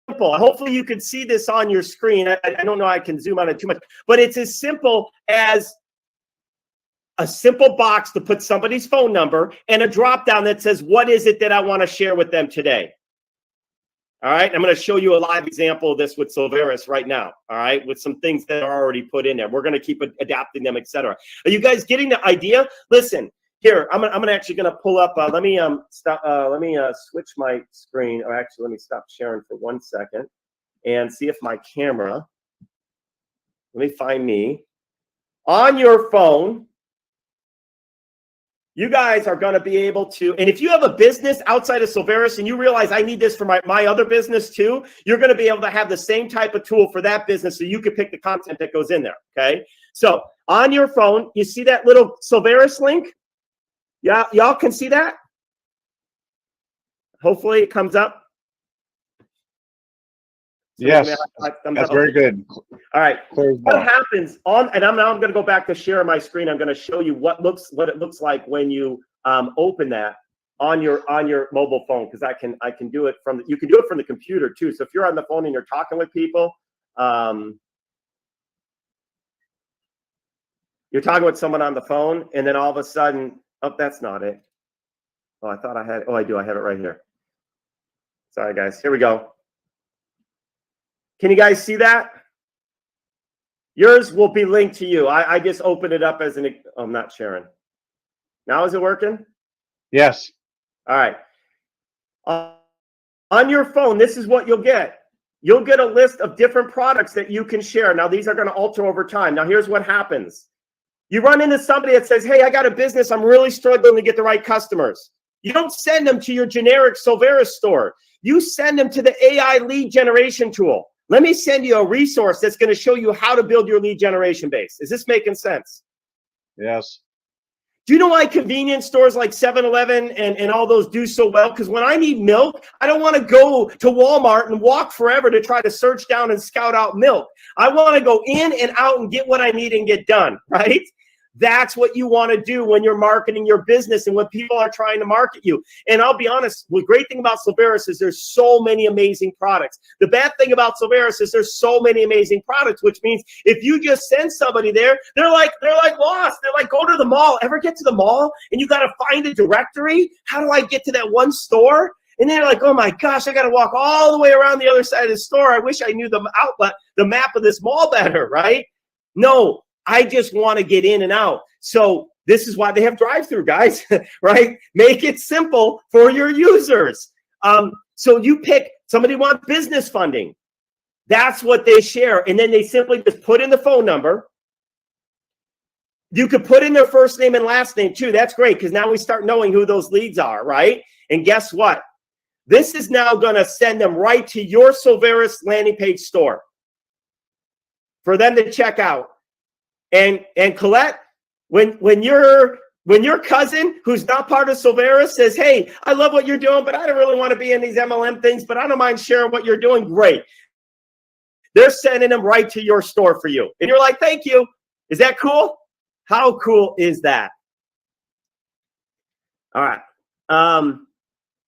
Hopefully you can see this on your screen. I don't know, I can zoom on it too much, but it's as simple as a simple box to put somebody's phone number and a drop down that says, what is it that I want to share with them today? All right, I'm going to show you a live example of this with Silveris right now, all right, with some things that are already put in there. We're going to keep adapting them, etc. Are you guys getting the idea? Listen, here, I'm actually going to pull up, let me switch my screen, or actually let me stop sharing for 1 second and see if my camera, let me find me. On your phone, you guys are going to be able to, and if you have a business outside of Silveris and you realize I need this for my other business too, you're going to be able to have the same type of tool for that business so you can pick the content that goes in there, okay? So on your phone, you see that little Silveris link? Yeah, y'all can see that? Hopefully it comes up. So yes, that's very good. All right. What happens on, and I'm going to go back to share my screen. I'm going to show you what it looks like when you open that on your mobile phone, because I can do it from you can do it from the computer too. So if you're on the phone and you're talking with people, you're talking with someone on the phone, and then all of a sudden, oh, that's not it. Oh, I thought I had. Oh, I do. I have it right here. Sorry, guys. Here we go. Can you guys see that? Yours will be linked to you. I just opened it up as an. Oh, I'm not sharing. Now is it working? Yes. All right. On your phone, this is what you'll get. You'll get a list of different products that you can share. Now, these are going to alter over time. Now, here's what happens. You run into somebody that says, hey, I got a business. I'm really struggling to get the right customers. You don't send them to your generic Silveris store. You send them to the AI lead generation tool. Let me send you a resource that's going to show you how to build your lead generation base. Is this making sense? Yes. Do you know why convenience stores like 7-Eleven and all those do so well? Because when I need milk, I don't want to go to Walmart and walk forever to try to search down and scout out milk. I want to go in and out and get what I need and get done, right? That's what you want to do when you're marketing your business and when people are trying to market you. And I'll be honest, the great thing about Silveris is there's so many amazing products. The bad thing about Silveris is there's so many amazing products, which means if you just send somebody there, they're like lost. They're like, go to the mall. Ever get to the mall and you got to find a directory? How do I get to that one store? And they're like, oh my gosh, I got to walk all the way around the other side of the store. I wish I knew the map of this mall better, right? No. I just want to get in and out. So this is why they have drive-through, guys, right? Make it simple for your users. So you pick, somebody wants business funding. That's what they share. And then they simply just put in the phone number. You could put in their first name and last name too. That's great because now we start knowing who those leads are, right? And guess what? This is now going to send them right to your Silveris landing page store for them to check out. And Colette, when your cousin who's not part of Silveris says, hey, I love what you're doing, but I don't really want to be in these MLM things, but I don't mind sharing what you're doing, great. They're sending them right to your store for you. And you're like, thank you. Is that cool? How cool is that? All right.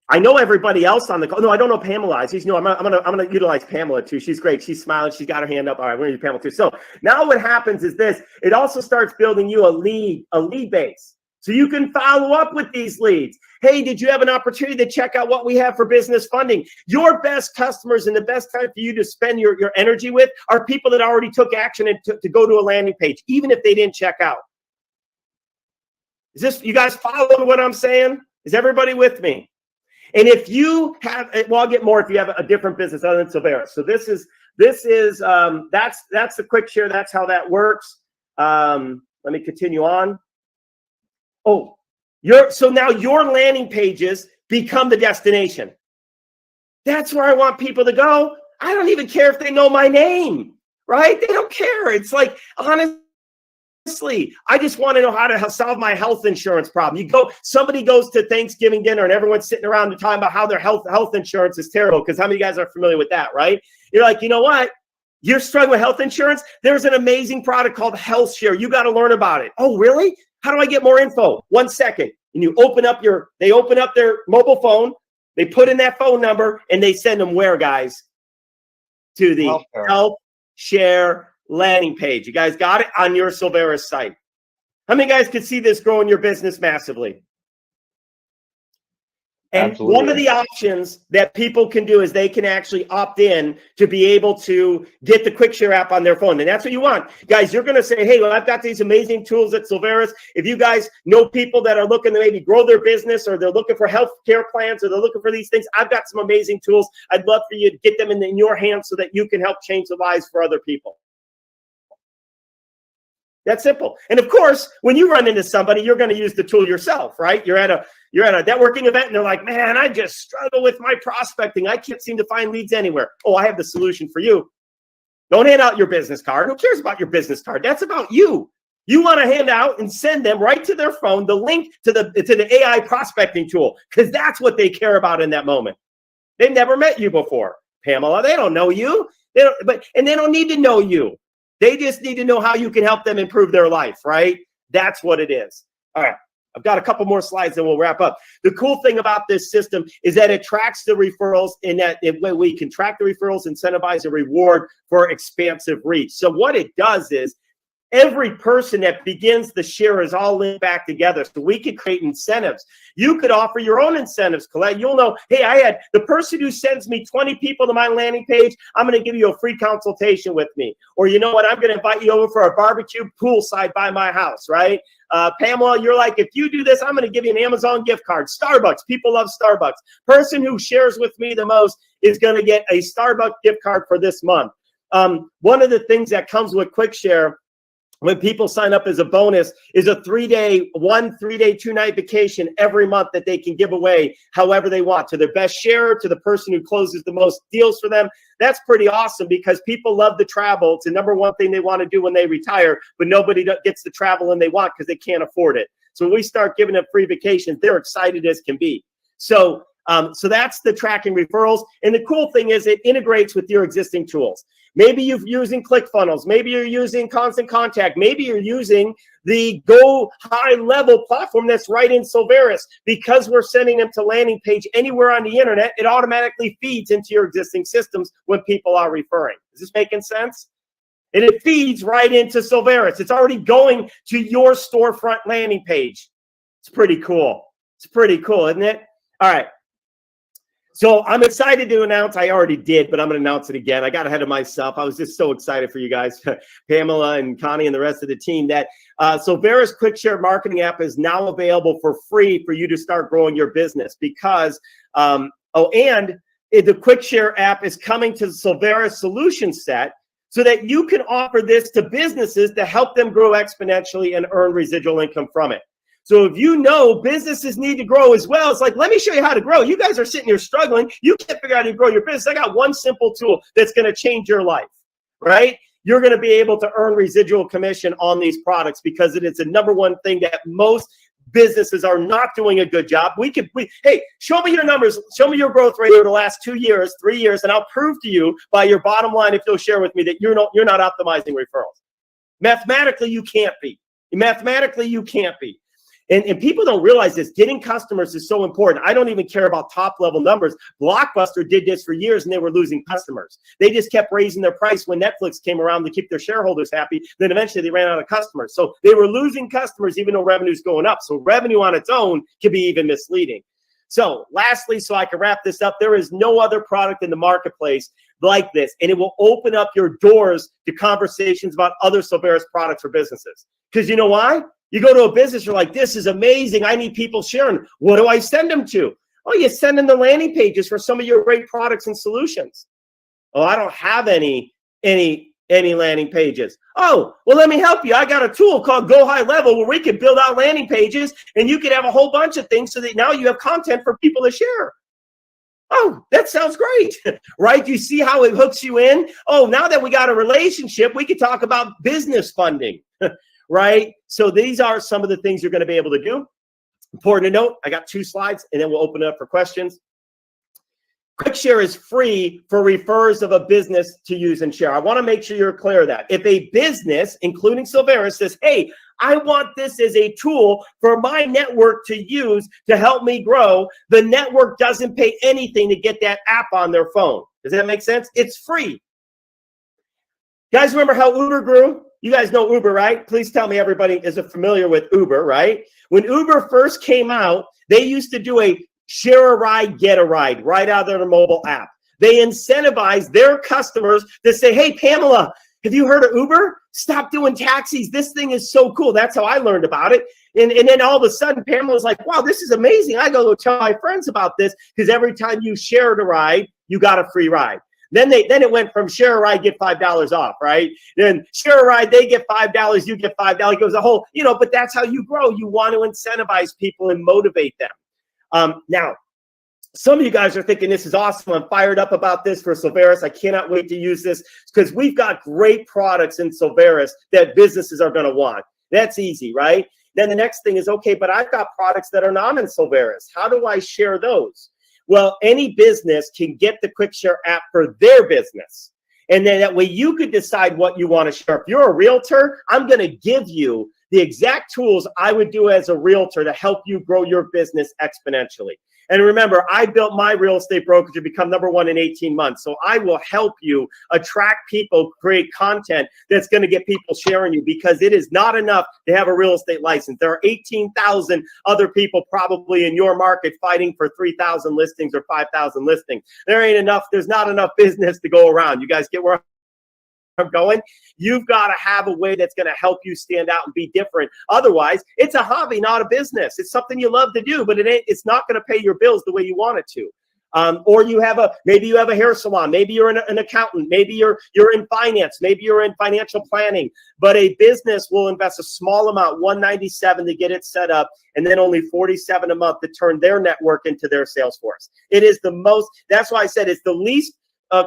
I know everybody else on the call. No, I don't know Pamela. She's new. I'm gonna utilize Pamela too. She's great. She's smiling. She's got her hand up. All right, we're gonna use Pamela too. So now what happens is this. It also starts building you a lead base. So you can follow up with these leads. Hey, did you have an opportunity to check out what we have for business funding? Your best customers and the best time for you to spend your energy with are people that already took action and to go to a landing page, even if they didn't check out. Is this, you guys following what I'm saying? Is everybody with me? And if you have, well, I'll get more if you have a different business other than Silveris. So that's the quick share. That's how that works. Let me continue on. Oh, so now your landing pages become the destination. That's where I want people to go. I don't even care if they know my name, right? They don't care. It's like, honestly, I just want to know how to solve my health insurance problem. Somebody goes to Thanksgiving dinner and everyone's sitting around and talking about how their health insurance is terrible. Because how many of you guys are familiar with that, right? You're like, you know what? You're struggling with health insurance. There's an amazing product called HealthShare. You got to learn about it. Oh, really? How do I get more info? 1 second. And they open up their mobile phone. They put in that phone number and they send them where, guys? To the HealthShare landing page. You guys got it on your Solveris site. How many guys could see this growing your business massively? And Absolutely. One of the options that people can do is they can actually opt in to be able to get the QuickShare app on their phone. And that's what you want. Guys, you're going to say, hey, well, I've got these amazing tools at Solveris. If you guys know people that are looking to maybe grow their business, or they're looking for health care plans, or they're looking for these things, I've got some amazing tools. I'd love for you to get them in your hands so that you can help change the lives for other people. That's simple. And of course, when you run into somebody, you're going to use the tool yourself, right? You're at a networking event and they're like, man, I just struggle with my prospecting. I can't seem to find leads anywhere. Oh, I have the solution for you. Don't hand out your business card. Who cares about your business card? That's about you. You want to hand out and send them right to their phone the link to the AI prospecting tool, because that's what they care about in that moment. They've never met you before, Pamela. They don't know you. They don't need to know you. They just need to know how you can help them improve their life, right? That's what it is. All right. I've got a couple more slides and we'll wrap up. The cool thing about this system is that it tracks the referrals, in that we can track the referrals, incentivize, and reward for expansive reach. So what it does is every person that begins the share is all linked back together. So we could create incentives. You could offer your own incentives, Colette. You'll know, hey, I had the person who sends me 20 people to my landing page, I'm going to give you a free consultation with me. Or you know what, I'm going to invite you over for a barbecue poolside by my house, right? Pamela, you're like, if you do this, I'm going to give you an Amazon gift card. Starbucks, people love Starbucks. Person who shares with me the most is going to get a Starbucks gift card for this month. One of the things that comes with QuickShare when people sign up as a bonus is a 3-day, 2-night vacation every month that they can give away however they want, to their best sharer, to the person who closes the most deals for them. That's pretty awesome because people love the travel. It's the number one thing they want to do when they retire, but nobody gets the travel and they want because they can't afford it. So when we start giving them free vacations, they're excited as can be. So that's the tracking referrals. And the cool thing is it integrates with your existing tools. Maybe you're using ClickFunnels. Maybe you're using Constant Contact. Maybe you're using the Go High Level platform that's right in Solveris. Because we're sending them to landing page anywhere on the internet, it automatically feeds into your existing systems when people are referring. Is this making sense? And it feeds right into Solveris. It's already going to your storefront landing page. It's pretty cool. It's pretty cool, isn't it? All right. So I'm excited to announce, I already did, but I'm going to announce it again. I got ahead of myself. I was just so excited for you guys, Pamela and Connie and the rest of the team, that Solveris QuickShare marketing app is now available for free for you to start growing your business because, and the QuickShare app is coming to the Solveris solution set so that you can offer this to businesses to help them grow exponentially and earn residual income from it. So if you know businesses need to grow as well, it's like, let me show you how to grow. You guys are sitting here struggling. You can't figure out how to grow your business. I got one simple tool that's going to change your life, right? You're going to be able to earn residual commission on these products because it is the number one thing that most businesses are not doing a good job. Hey, show me your numbers. Show me your growth rate over the last 2 years, 3 years, and I'll prove to you by your bottom line, if you'll share with me, that you're not optimizing referrals. Mathematically, you can't be. Mathematically, you can't be. And people don't realize this. Getting customers is so important. I don't even care about top-level numbers. Blockbuster did this for years, and they were losing customers. They just kept raising their price when Netflix came around to keep their shareholders happy. Then eventually they ran out of customers. So they were losing customers even though revenue's going up. So revenue on its own can be even misleading. So lastly, so I can wrap this up, there is no other product in the marketplace like this, and it will open up your doors to conversations about other Solveris products for businesses. Because you know why? You go to a business, you're like, this is amazing. I need people sharing. What do I send them to? Oh, you send them the landing pages for some of your great products and solutions. Oh, I don't have any landing pages. Oh, well, let me help you. I got a tool called Go High Level where we can build out landing pages and you can have a whole bunch of things so that now you have content for people to share. Oh, that sounds great, right? You see how it hooks you in? Oh, now that we got a relationship, we can talk about business funding. right? So these are some of the things you're going to be able to do. Important to note, I got 2 slides, and then we'll open it up for questions. QuickShare is free for referrers of a business to use and share. I want to make sure you're clear of that. If a business, including Silveris, says, hey, I want this as a tool for my network to use to help me grow, the network doesn't pay anything to get that app on their phone. Does that make sense? It's free. Guys, remember how Uber grew? You guys know Uber, right? Please tell me everybody is familiar with Uber, right? When Uber first came out, they used to do a share a ride, get a ride right out of their mobile app. They incentivized their customers to say, hey, Pamela, have you heard of Uber? Stop doing taxis. This thing is so cool. That's how I learned about it. And then all of a sudden, Pamela's like, wow, this is amazing. I go tell my friends about this because every time you shared a ride, you got a free ride. Then it went from share a ride, get $5 off, right? Then share a ride, they get $5, you get $5. It goes a whole, but that's how you grow. You want to incentivize people and motivate them. Now, some of you guys are thinking this is awesome. I'm fired up about this for Silveris. I cannot wait to use this because we've got great products in Silveris that businesses are going to want. That's easy, right? Then the next thing is, okay, but I've got products that are not in Silveris. How do I share those? Well, any business can get the QuickShare app for their business. And then that way you could decide what you want to share. If you're a realtor, I'm going to give you the exact tools I would do as a realtor to help you grow your business exponentially. And remember, I built my real estate brokerage to become #1 in 18 months. So I will help you attract people, create content that's going to get people sharing you, because it is not enough to have a real estate license. There are 18,000 other people probably in your market fighting for 3,000 listings or 5,000 listings. There ain't enough. There's not enough business to go around. You guys get where I'm going? You've got to have a way that's going to help you stand out and be different. Otherwise, it's a hobby, not a business. It's something you love to do, but it's not going to pay your bills the way you want it to. Or maybe you have a hair salon. Maybe you're an accountant. Maybe you're in finance. Maybe you're in financial planning. But a business will invest a small amount, $197 to get it set up, and then only $47 a month to turn their network into their sales force. It is the most. That's why I said it's the least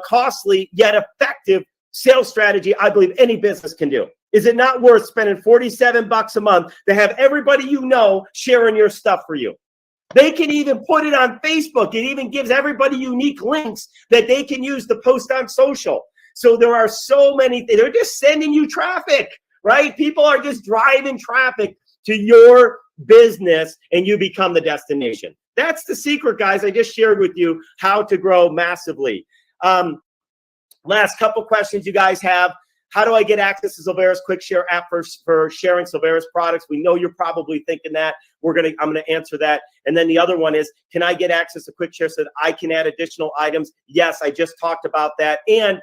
costly yet effective sales strategy I believe any business can do. Is it not worth spending $47 a month to have everybody you know sharing your stuff for you? They can even put it on Facebook. It even gives everybody unique links that they can use to post on social. So there are so many things. They're just sending you traffic, right? People are just driving traffic to your business and you become the destination. That's the secret, guys. I just shared with you how to grow massively. Last couple questions you guys have. How do I get access to Silveris QuickShare app for sharing Silveris products? We know you're probably thinking that. I'm gonna answer that. And then the other one is, can I get access to QuickShare so that I can add additional items? Yes, I just talked about that. And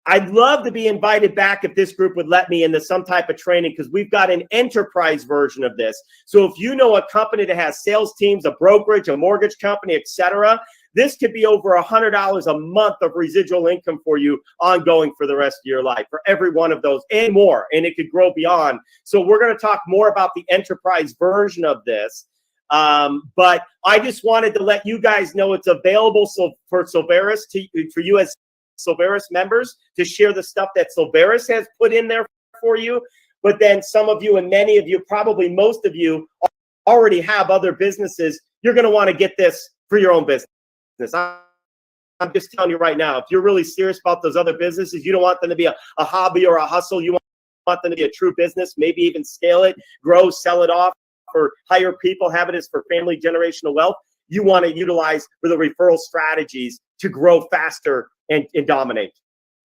I'd love to be invited back if this group would let me into some type of training, because we've got an enterprise version of this. So if you know a company that has sales teams, a brokerage, a mortgage company, etc., this could be over $100 a month of residual income for you ongoing for the rest of your life, for every one of those and more, and it could grow beyond. So we're going to talk more about the enterprise version of this. But I just wanted to let you guys know it's available for Silveris, for you as Silveris members, to share the stuff that Silveris has put in there for you. But then some of you and many of you, probably most of you, already have other businesses. You're going to want to get this for your own business. I'm just telling you right now, if you're really serious about those other businesses, you don't want them to be a hobby or a hustle. You want them to be a true business, maybe even scale it, grow, sell it off, or hire people, have it as for family generational wealth. You want to utilize for the referral strategies to grow faster and dominate.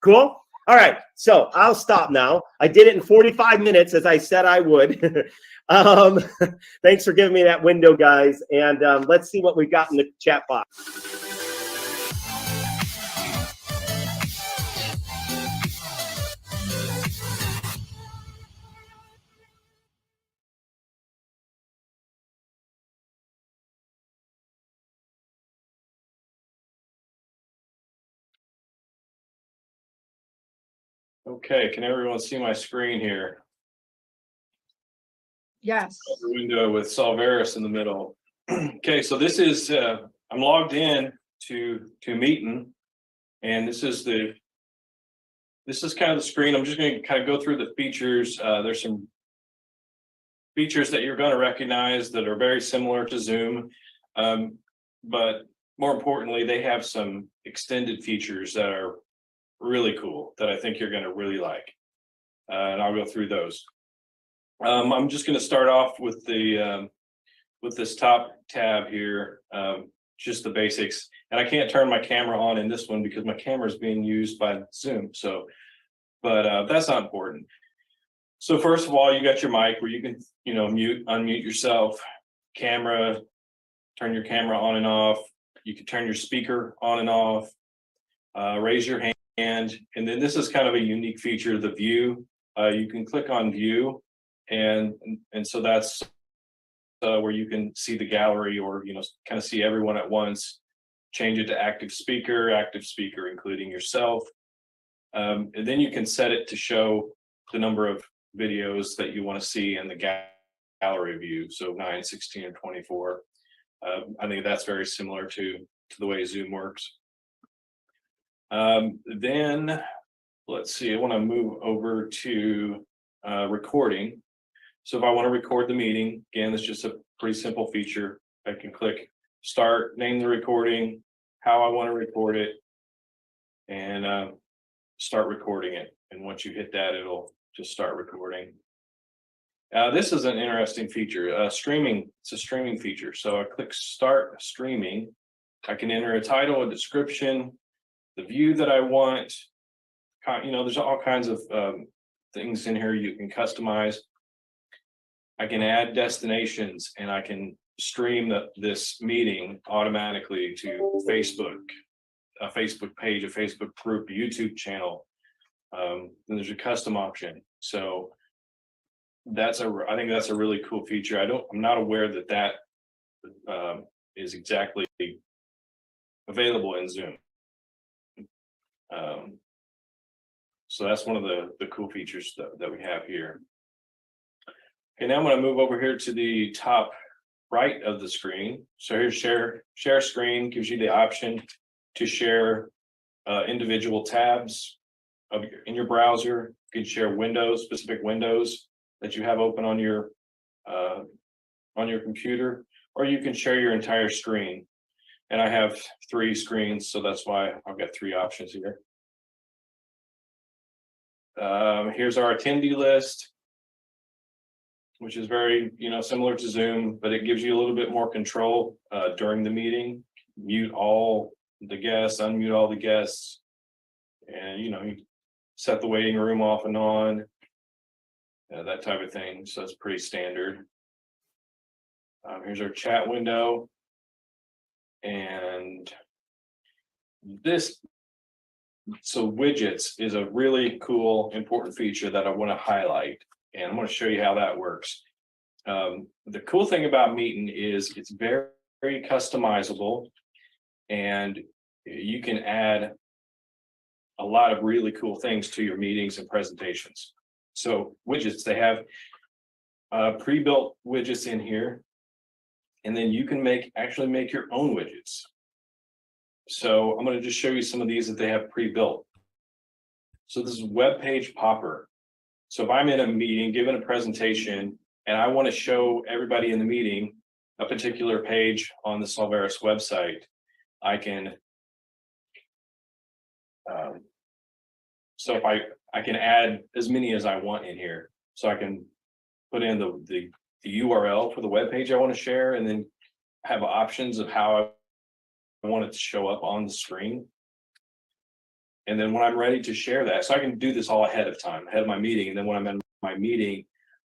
Cool? All right, so I'll stop now. I did it in 45 minutes, as I said I would. Thanks for giving me that window, guys. And let's see what we got in the chat box. Okay, can everyone see my screen here? Yes. The window with Silveris in the middle. Okay, so this is I'm logged in to Meetin, and this is kind of the screen. I'm just going to kind of go through the features. There's some features that you're going to recognize that are very similar to Zoom. But more importantly, they have some extended features that are really cool that I think you're going to really like. And I'll go through those. I'm just going to start off with the with this top tab here, just the basics. And I can't turn my camera on in this one because my camera is being used by Zoom. So, but that's not important. So first of all, you got your mic where you can, unmute yourself, camera, turn your camera on and off. You can turn your speaker on and off, raise your hand. And then this is kind of a unique feature, the view. You can click on view, and so that's where you can see the gallery, or kind of see everyone at once. Change it to active speaker, including yourself. And then you can set it to show the number of videos that you want to see in the gallery view. So 9, 16, or 24. I think that's very similar to the way Zoom works. Then let's see, I want to move over to recording. So if I want to record the meeting, again, it's just a pretty simple feature. I can click start, name the recording, how I want to record it, and start recording it. And once you hit that, it'll just start recording. This is an interesting feature, streaming. It's a streaming feature. So I click start streaming. I can enter a title, a description, the view that I want. There's all kinds of things in here you can customize. I can add destinations, and I can stream this meeting automatically to Facebook, a Facebook page, a Facebook group, a YouTube channel. Then there's a custom option. So I think that's a really cool feature. I'm not aware that is exactly available in Zoom. So that's one of the cool features that we have here. Okay, now I'm going to move over here to the top right of the screen. So here's share screen, gives you the option to share individual tabs in your browser. You can share specific windows that you have open on your computer, or you can share your entire screen. And I have 3 screens, so that's why I've got 3 options here. Here's our attendee list, which is very, similar to Zoom, but it gives you a little bit more control during the meeting. Mute all the guests, unmute all the guests, and you set the waiting room off and on, that type of thing. So it's pretty standard. Here's our chat window, and so widgets is a really cool, important feature that I want to highlight. And I'm going to show you how that works. The cool thing about Meetin is it's very, very customizable, and you can add a lot of really cool things to your meetings and presentations. So widgets, they have pre-built widgets in here, and then you can actually make your own widgets. So I'm going to just show you some of these that they have pre-built. So this is web page popper. So if I'm in a meeting, giving a presentation, and I want to show everybody in the meeting a particular page on the Solveris website, I can, so if I can add as many as I want in here. So I can put in the URL for the web page I want to share, and then have options of how I want it to show up on the screen. And then when I'm ready to share that, so I can do this all ahead of time, ahead of my meeting. And then when I'm in my meeting,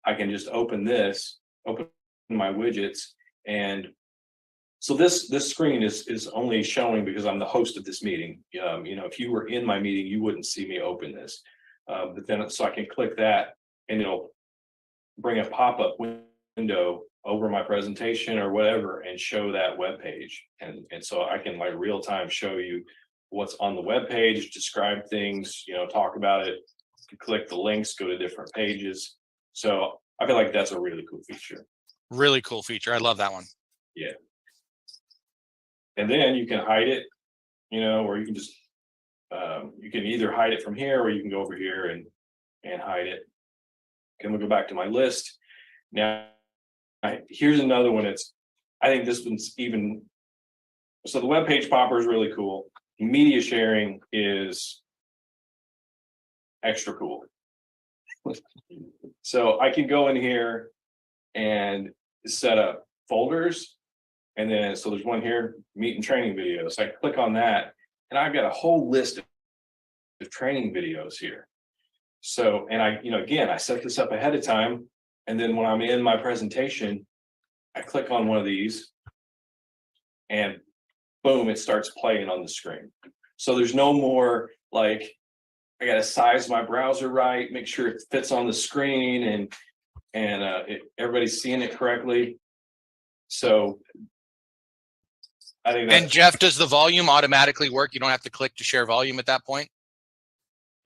I can just open my widgets. And so this screen is only showing because I'm the host of this meeting. If you were in my meeting, you wouldn't see me open this. But then, so I can click that, and it'll bring a pop-up window over my presentation or whatever and show that web page. And so I can real time show you what's on the web page, describe things, talk about it, click the links, go to different pages. So I feel like that's a really cool feature. Really cool feature. I love that one. Yeah. And then you can hide it, or you can just, you can either hide it from here, or you can go over here and hide it. Okay, we'll go back to my list. Now, here's another one. I think this one's even, so the web page popper is really cool. Media sharing is extra cool. So I can go in here and set up folders. And then, so there's one here, meet and training videos. I click on that and I've got a whole list of training videos here. So, and I, again, I set this up ahead of time. And then when I'm in my presentation, I click on one of these and boom, it starts playing on the screen. So there's no more like, I got to size my browser right, make sure it fits on the screen and everybody's seeing it correctly. So I think And Jeff, does the volume automatically work? You don't have to click to share volume at that point?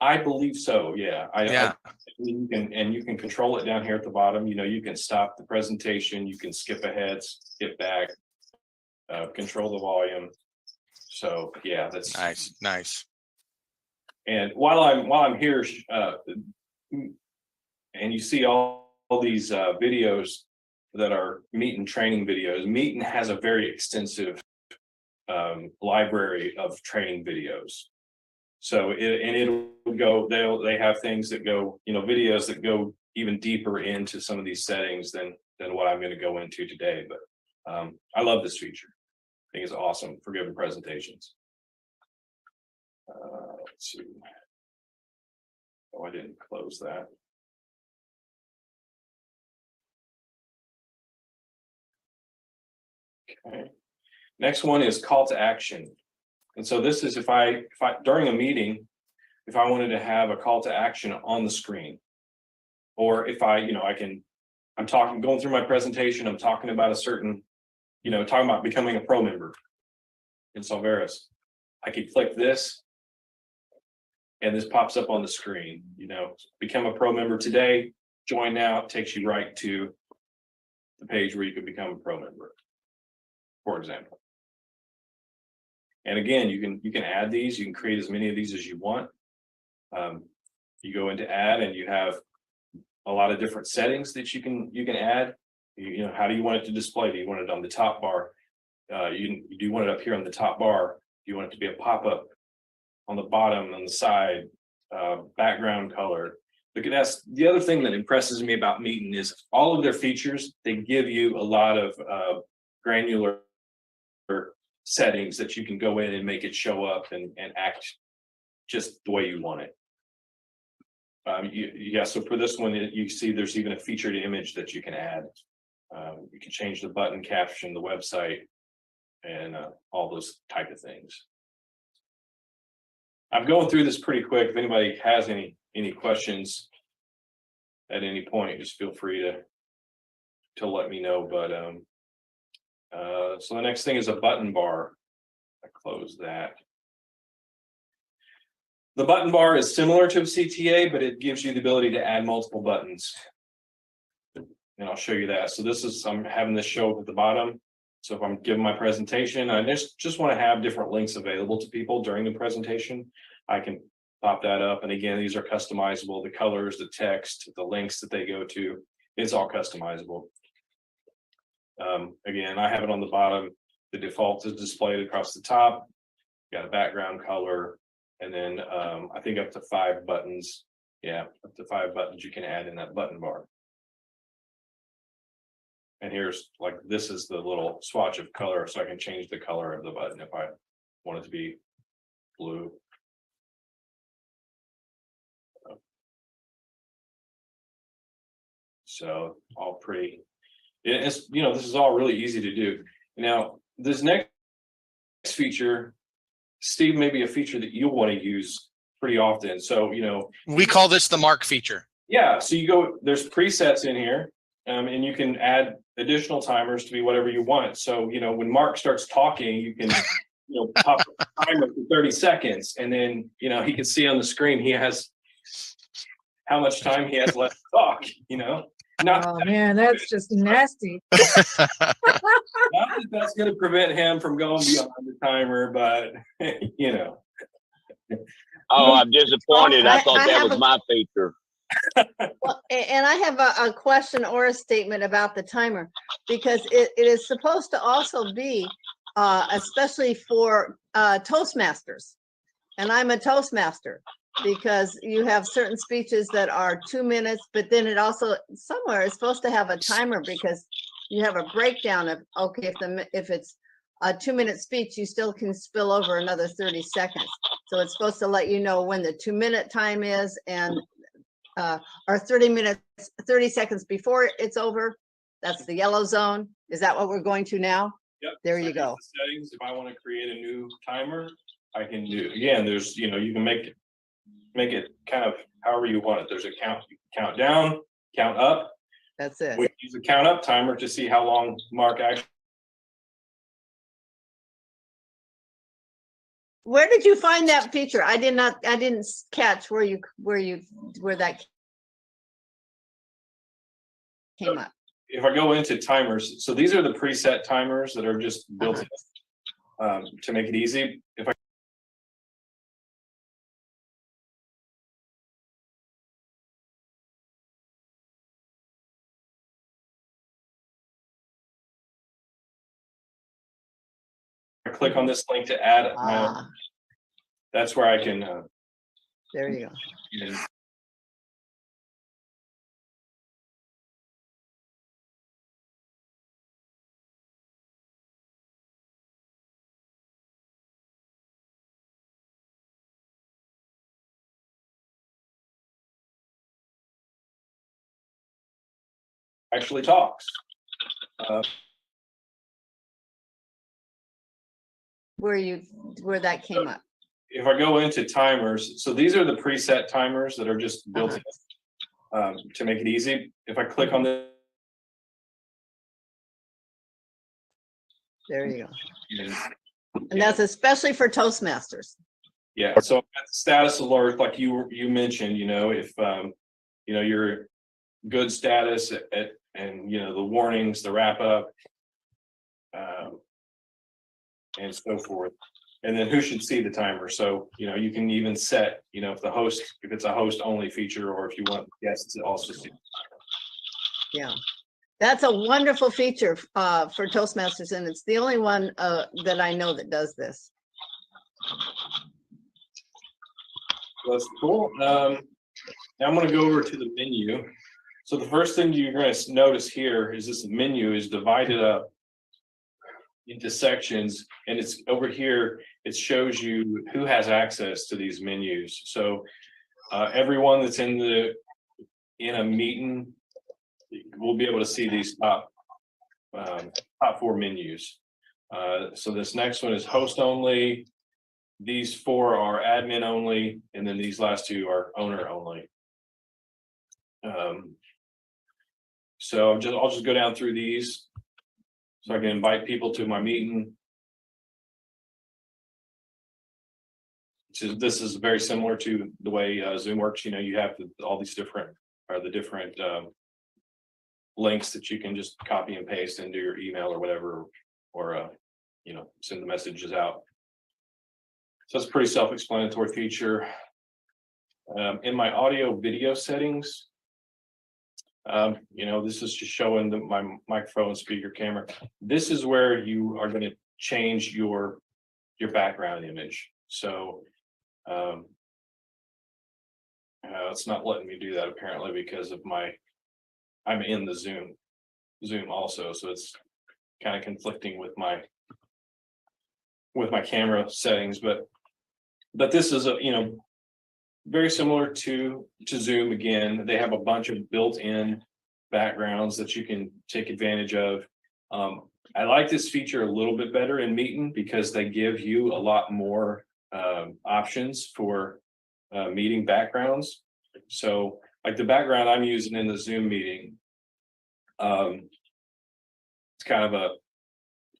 I believe so. Yeah. Yeah. You can control it down here at the bottom. You can stop the presentation. You can skip ahead, skip back, control the volume. So yeah, that's nice. And while I'm here, and you see all these videos that are Meetin training videos. Meetin has a very extensive library of training videos. So it'll go. They have things that go, videos that go even deeper into some of these settings than what I'm going to go into today. But I love this feature. I think it's awesome for giving presentations. Let's see. Oh, I didn't close that. Okay. Next one is call to action. And so this is if I during a meeting, if I wanted to have a call to action on the screen, or if I'm going through my presentation, I'm talking about a certain, talking about becoming a pro member in Solveris. I could click this and this pops up on the screen, become a pro member today, join now, it takes you right to the page where you can become a pro member, for example. And again, you can add these, you can create as many of these as you want. You go into add and you have a lot of different settings that you can add. How do you want it to display? Do you want it on the top bar? Do you want it up here on the top bar? Do you want it to be a pop-up on the bottom, on the side, background color? That's the other thing that impresses me about Meetin is all of their features, they give you a lot of granular settings that you can go in and make it show up and act just the way you want it. So for this one, you see there's even a featured image that you can add. You can change the button caption, the website, and all those type of things. I'm going through this pretty quick. If anybody has any questions at any point, just feel free to let me know. But so the next thing is a button bar. I close that. The button bar is similar to a CTA, but it gives you the ability to add multiple buttons. And I'll show you that. So I'm having this show up at the bottom. So if I'm giving my presentation, I just want to have different links available to people during the presentation. I can pop that up. And again, these are customizable. The colors, the text, the links that they go to, it's all customizable. Again, I have it on the bottom. The default is displayed across the top. Got a background color. And then I think up to 5 buttons. Yeah, up to 5 buttons you can add in that button bar. And here's this is the little swatch of color, so I can change the color of the button if I want it to be blue. So all pretty. It's this is all really easy to do. Now this next feature, Steve, may be a feature that you'll want to use pretty often. So we call this the Mark feature. Yeah. So there's presets in here. And you can add additional timers to be whatever you want. So, when Mark starts talking, you can, pop a timer for 30 seconds. And then, he can see on the screen, he has how much time he has left to talk, Oh man, that's just nasty. Not that that's going to prevent him from going beyond the timer, but, Oh, I'm disappointed. I thought that was my feature. Well, and I have a question or a statement about the timer, because it is supposed to also be, especially for Toastmasters. And I'm a Toastmaster, because you have certain speeches that are 2 minutes, but then it also somewhere is supposed to have a timer, because you have a breakdown of, okay, if it's a 2-minute speech, you still can spill over another 30 seconds. So it's supposed to let you know when the 2-minute time is, and or 30 seconds before it's over. That's the yellow zone. Is that what we're going to now? Yep. There So you go. here's the settings. If I want to create a new timer, I can do, again, there's, you know, you can make it kind of however you want it. There's a count down, count up. That's it. We use a count up timer to see how long Mark actually. Where did you find that feature? I didn't catch where that came up. If I go into timers, so these are the preset timers that are just built in, to make it easy. If I click on this link to add my own, that's where I can. There you go. You know, actually talks. Where that came up. If I go into timers, so these are the preset timers that are just built in, to make it easy. If I click on the. There you go. Yeah. And that's especially for Toastmasters. Yeah, so at the status alert, like you mentioned, you know, if you know, your good status and you know, the warnings, the wrap up, and so forth. And then who should see the timer? So, you know, you can even set, you know, if it's a host only feature, or if you want guests to also see. Yeah, that's a wonderful feature for Toastmasters, and it's the only one that I know that does this. That's cool. Now I'm going to go over to the menu. So the first thing you're going to notice here is this menu is divided up into sections, and it's over here. It shows you who has access to these menus. So everyone that's in a meeting will be able to see these top 4 menus. So this next one is host only. These 4 are admin only, and then these last 2 are owner only. So I'll just go down through these so I can invite people to my meeting. So this is very similar to the way Zoom works. You know, you have all these different links that you can just copy and paste into your email or whatever, or you know, send the messages out. So it's a pretty self-explanatory feature. In my audio video settings, you know, this is just showing my microphone, speaker, camera. This is where you are going to change your background image. So it's not letting me do that apparently because of I'm in the Zoom also, so it's kind of conflicting with my camera settings, but this is you know, very similar to Zoom. Again, they have a bunch of built-in backgrounds that you can take advantage of. I like this feature a little bit better in Meeting because they give you a lot more options for meeting backgrounds. So like the background I'm using in the Zoom meeting, it's kind of a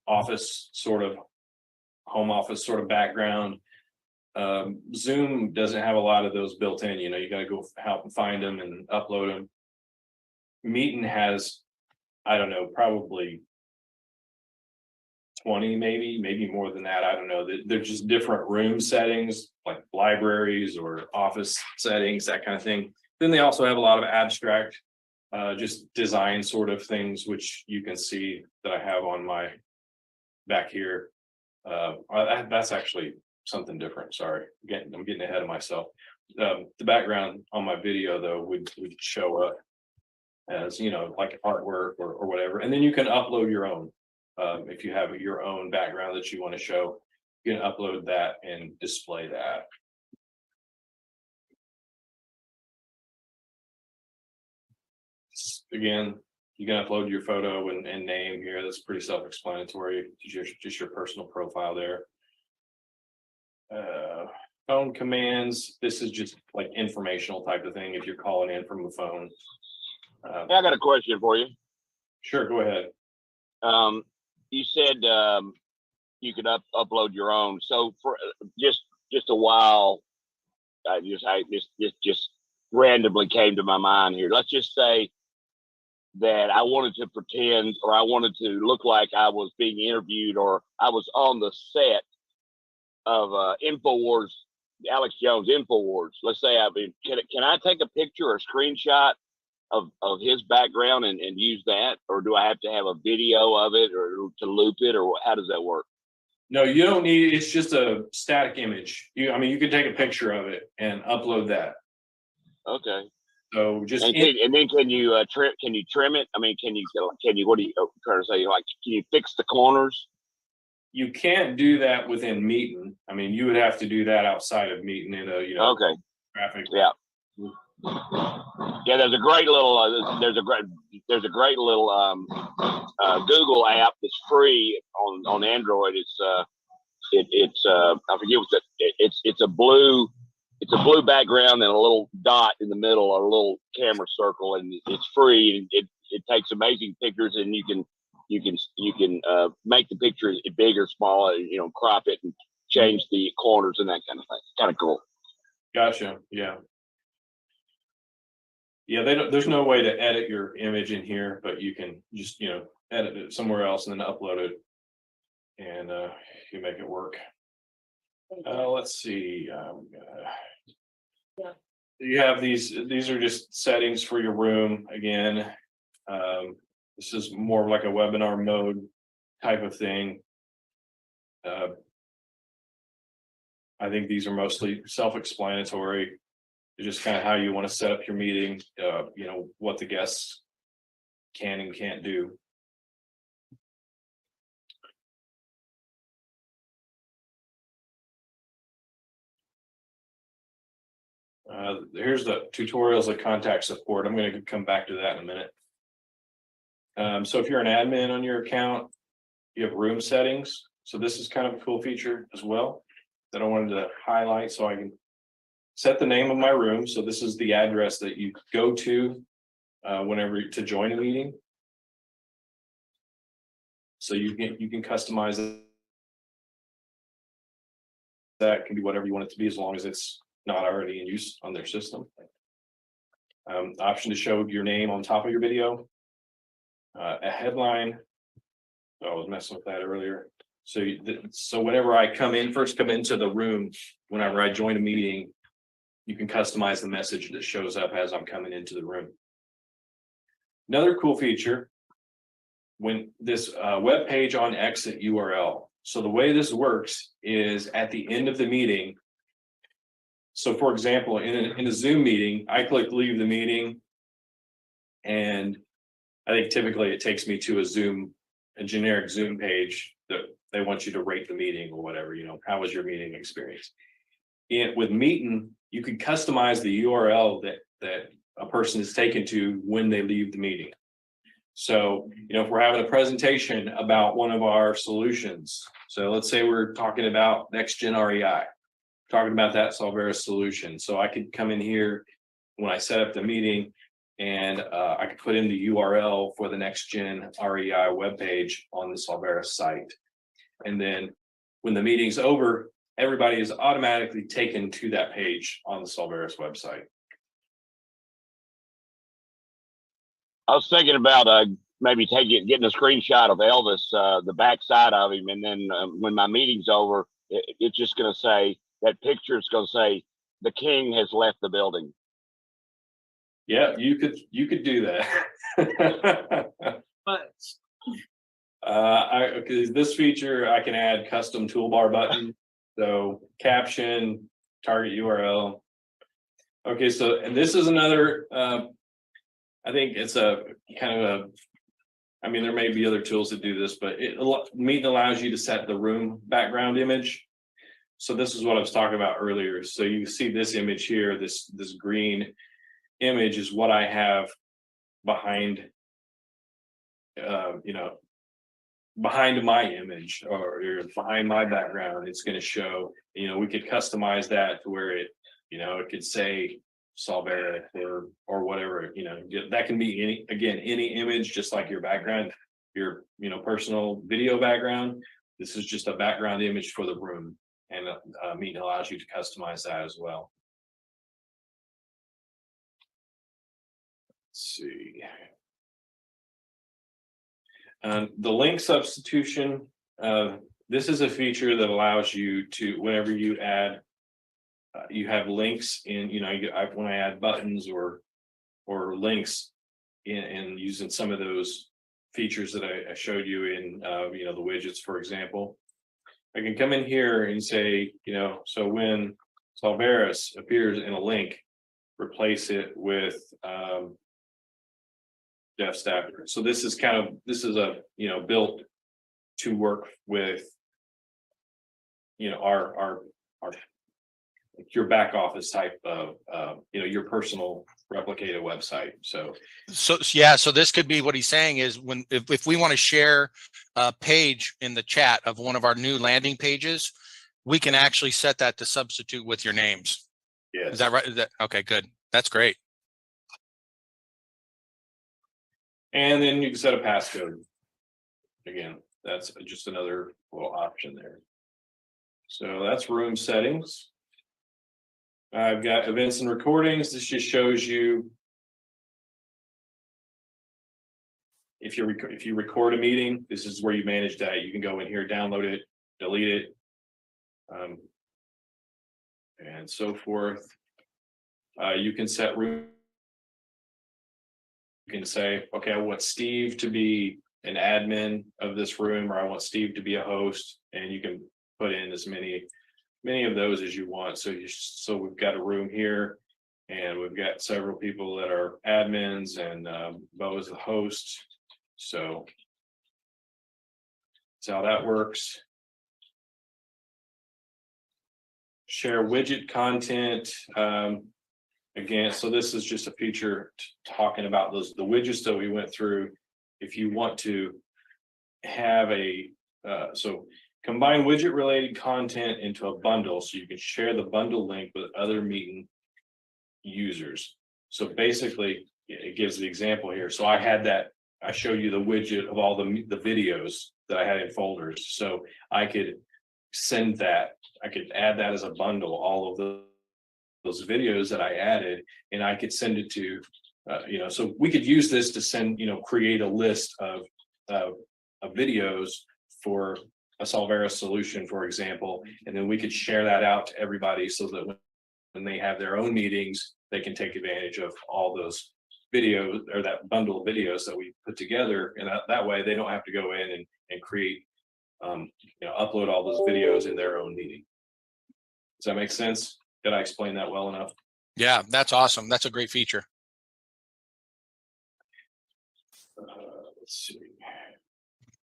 office sort of home office sort of background. Zoom doesn't have a lot of those built in. You know, you got to go help and find them and upload them. Meeting has, I don't know, probably 20, maybe more than that. I don't know. They're just different room settings, like libraries or office settings, that kind of thing. Then they also have a lot of abstract, just design sort of things, which you can see that I have on my back here. That's actually something different. Sorry, I'm getting ahead of myself. The background on my video though would show up as, you know, like artwork or whatever, and then you can upload your own. If you have your own background that you want to show, you can upload that and display that. Again, you can upload your photo and name here. That's pretty self-explanatory. Just your personal profile there. Phone commands. This is just like informational type of thing if you're calling in from the phone. Hey, I got a question for you. Sure, go ahead. You said you could upload your own. So for just a while, I just randomly came to my mind here. Let's just say that I wanted to pretend, or I wanted to look like I was being interviewed, or I was on the set of InfoWars, Alex Jones InfoWars. Let's say can I take a picture or a screenshot of his background and use that, or do I have to have a video of it or to loop it, or how does that work? No, you don't need. It's just a static image. I mean, you can take a picture of it and upload that. Okay. So just and then can you trim it? I mean, can you what are you trying to say? Like, can you fix the corners? You can't do that within Meetin. I mean, you would have to do that outside of Meetin in a, you know, okay, traffic. Yeah. Yeah, there's a great little Google app that's free on Android. It's I forget what it's a blue background and a little dot in the middle, or a little camera circle, and it's free. And it takes amazing pictures, and you can make the picture big or small, you know, crop it and change the corners and that kind of thing. Kind of cool. Gotcha. Yeah. Yeah, there's no way to edit your image in here, but you can just, you know, edit it somewhere else and then upload it, and you make it work. Let's see. You have these are just settings for your room. Again, this is more like a webinar mode type of thing. I think these are mostly self-explanatory. Just kind of how you want to set up your meeting, you know, what the guests can and can't do. Here's the tutorials of contact support. I'm going to come back to that in a minute. So if you're an admin on your account, you have room settings. So this is kind of a cool feature as well that I wanted to highlight, so I can set the name of my room. So this is the address that you go to whenever to join a meeting. So you can customize it. That can be whatever you want it to be, as long as it's not already in use on their system. Option to show your name on top of your video. A headline. I was messing with that earlier. So whenever I first come into the room, whenever I join a meeting, you can customize the message that shows up as I'm coming into the room. Another cool feature, when this web page on exit URL. So the way this works is at the end of the meeting. So for example, in a Zoom meeting, I click leave the meeting, and I think typically it takes me to a generic Zoom page that they want you to rate the meeting or whatever, you know, how was your meeting experience? With Meetin, you can customize the URL that a person is taken to when they leave the meeting. So, you know, if we're having a presentation about one of our solutions, so let's say we're talking about NextGen REI, talking about that Solveras solution. So I could come in here when I set up the meeting, and I could put in the URL for the NextGen REI webpage on the Solveras site. And then when the meeting's over, everybody is automatically taken to that page on the Solveras website. I was thinking about maybe getting a screenshot of Elvis, the backside of him, and then when my meeting's over, it's just going to say, that picture is going to say, the king has left the building. Yeah, you could do that. But Okay, this feature, I can add custom toolbar button, so caption, target URL. Okay, so, and this is another, I think it's a kind of a, I mean, there may be other tools that do this, but Meet allows you to set the room background image. So this is what I was talking about earlier. So you see this image here, this green image is what I have behind, behind my image or behind my background. It's going to show, we could customize that to where it could say Solvera or whatever, that can be any image, just like your background, your, personal video background. This is just a background image for the room, and Meet allows you to customize that as well. Let's see. The link substitution, this is a feature that allows you to, whenever you add, you have links in, when I add buttons or links in using some of those features that I showed you in, the widgets, for example, I can come in here and say, so when Solveras appears in a link, replace it with Jeff Stafford. So this is a, built to work with, our your back office type of, your personal replicated website. So yeah, so this could be what he's saying is if we want to share a page in the chat of one of our new landing pages, we can actually set that to substitute with your names. Yeah. Is that right? Okay, good. That's great. And then you can set a passcode. Again, that's just another little option there. So that's room settings. I've got events and recordings. This just shows you if you record a meeting, this is where you manage that. You can go in here, download it, delete it, and so forth. You can set room. You can say, okay, I want Steve to be an admin of this room, or I want Steve to be a host, and you can put in as many of those as you want. So we've got a room here, and we've got several people that are admins, and Bo is the host. So that's how that works. Share widget content. Again, so this is just a feature talking about the widgets that we went through. If you want to have so combine widget related content into a bundle, so you can share the bundle link with other Meeting users. So basically, it gives the example here. So I showed you the widget of all the videos that I had in folders. So I could send that, I could add that as a bundle, all of those videos that I added, and I could send it to, so we could use this to send, create a list of videos for a Solvera solution, for example, and then we could share that out to everybody so that when they have their own meetings, they can take advantage of all those videos or that bundle of videos that we put together, and that way they don't have to go in and create, upload all those videos in their own meeting. Does that make sense? Did I explain that well enough? Yeah, that's awesome. That's a great feature. Let's see.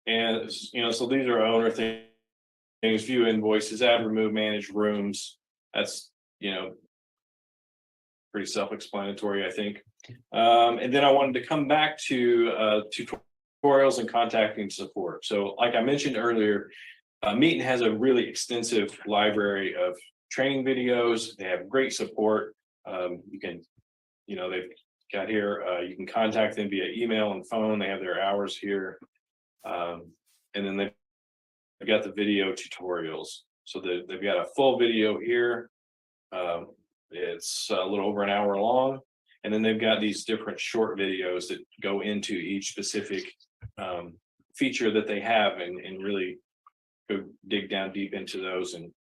And, so these are owner things, view invoices, add, remove, manage rooms. That's, pretty self-explanatory, I think. And then I wanted to come back to tutorials and contacting support. So like I mentioned earlier, Meeting has a really extensive library of training videos. They have great support. You can, they've got here, you can contact them via email and phone. They have their hours here. And then they've got the video tutorials. So they've got a full video here. It's a little over an hour long. And then they've got these different short videos that go into each specific feature that they have, and really go dig down deep into those and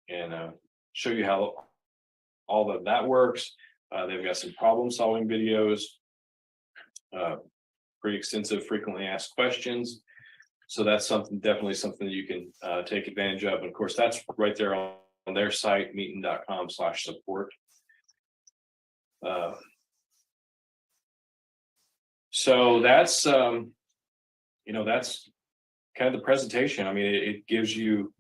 show you how all of that works. They've got some problem solving videos. pretty extensive frequently asked questions. So that's definitely something you can take advantage of. And of course, that's right there on their site, meetin.com/support. So that's that's kind of the presentation. I mean, it gives you